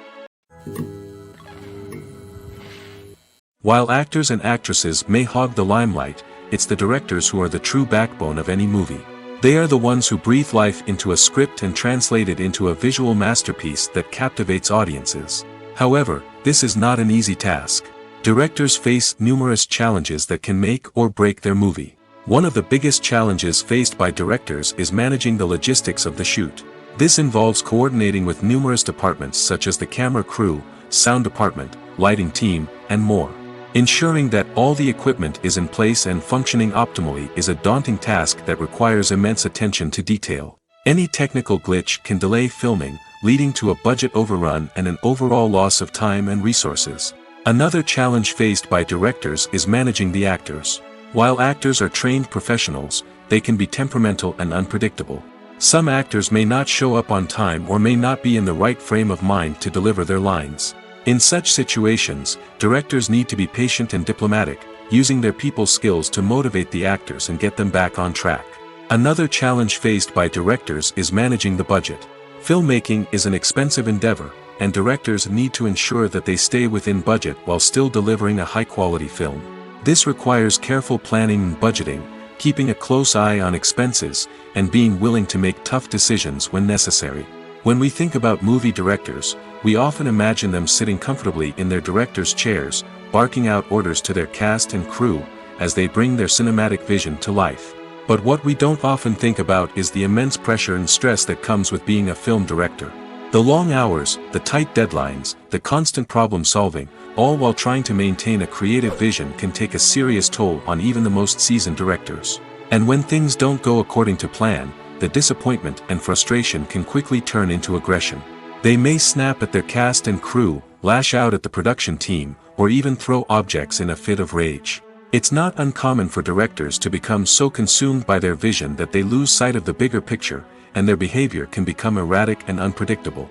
While actors and actresses may hog the limelight, it's the directors who are the true backbone of any movie. They are the ones who breathe life into a script and translate it into a visual masterpiece that captivates audiences. However, this is not an easy task. Directors face numerous challenges that can make or break their movie. One of the biggest challenges faced by directors is managing the logistics of the shoot. This involves coordinating with numerous departments such as the camera crew, sound department, lighting team, and more. Ensuring that all the equipment is in place and functioning optimally is a daunting task that requires immense attention to detail. Any technical glitch can delay filming, leading to a budget overrun and an overall loss of time and resources. Another challenge faced by directors is managing the actors. While actors are trained professionals, they can be temperamental and unpredictable. Some actors may not show up on time or may not be in the right frame of mind to deliver their lines. In such situations, directors need to be patient and diplomatic, using their people skills to motivate the actors and get them back on track. Another challenge faced by directors is managing the budget. Filmmaking is an expensive endeavor, and directors need to ensure that they stay within budget while still delivering a high-quality film. This requires careful planning and budgeting, keeping a close eye on expenses, and being willing to make tough decisions when necessary. When we think about movie directors, we often imagine them sitting comfortably in their director's chairs, barking out orders to their cast and crew, as they bring their cinematic vision to life. But what we don't often think about is the immense pressure and stress that comes with being a film director. The long hours, the tight deadlines, the constant problem solving, all while trying to maintain a creative vision can take a serious toll on even the most seasoned directors. And when things don't go according to plan, the disappointment and frustration can quickly turn into aggression. They may snap at their cast and crew, lash out at the production team, or even throw objects in a fit of rage. It's not uncommon for directors to become so consumed by their vision that they lose sight of the bigger picture, and their behavior can become erratic and unpredictable.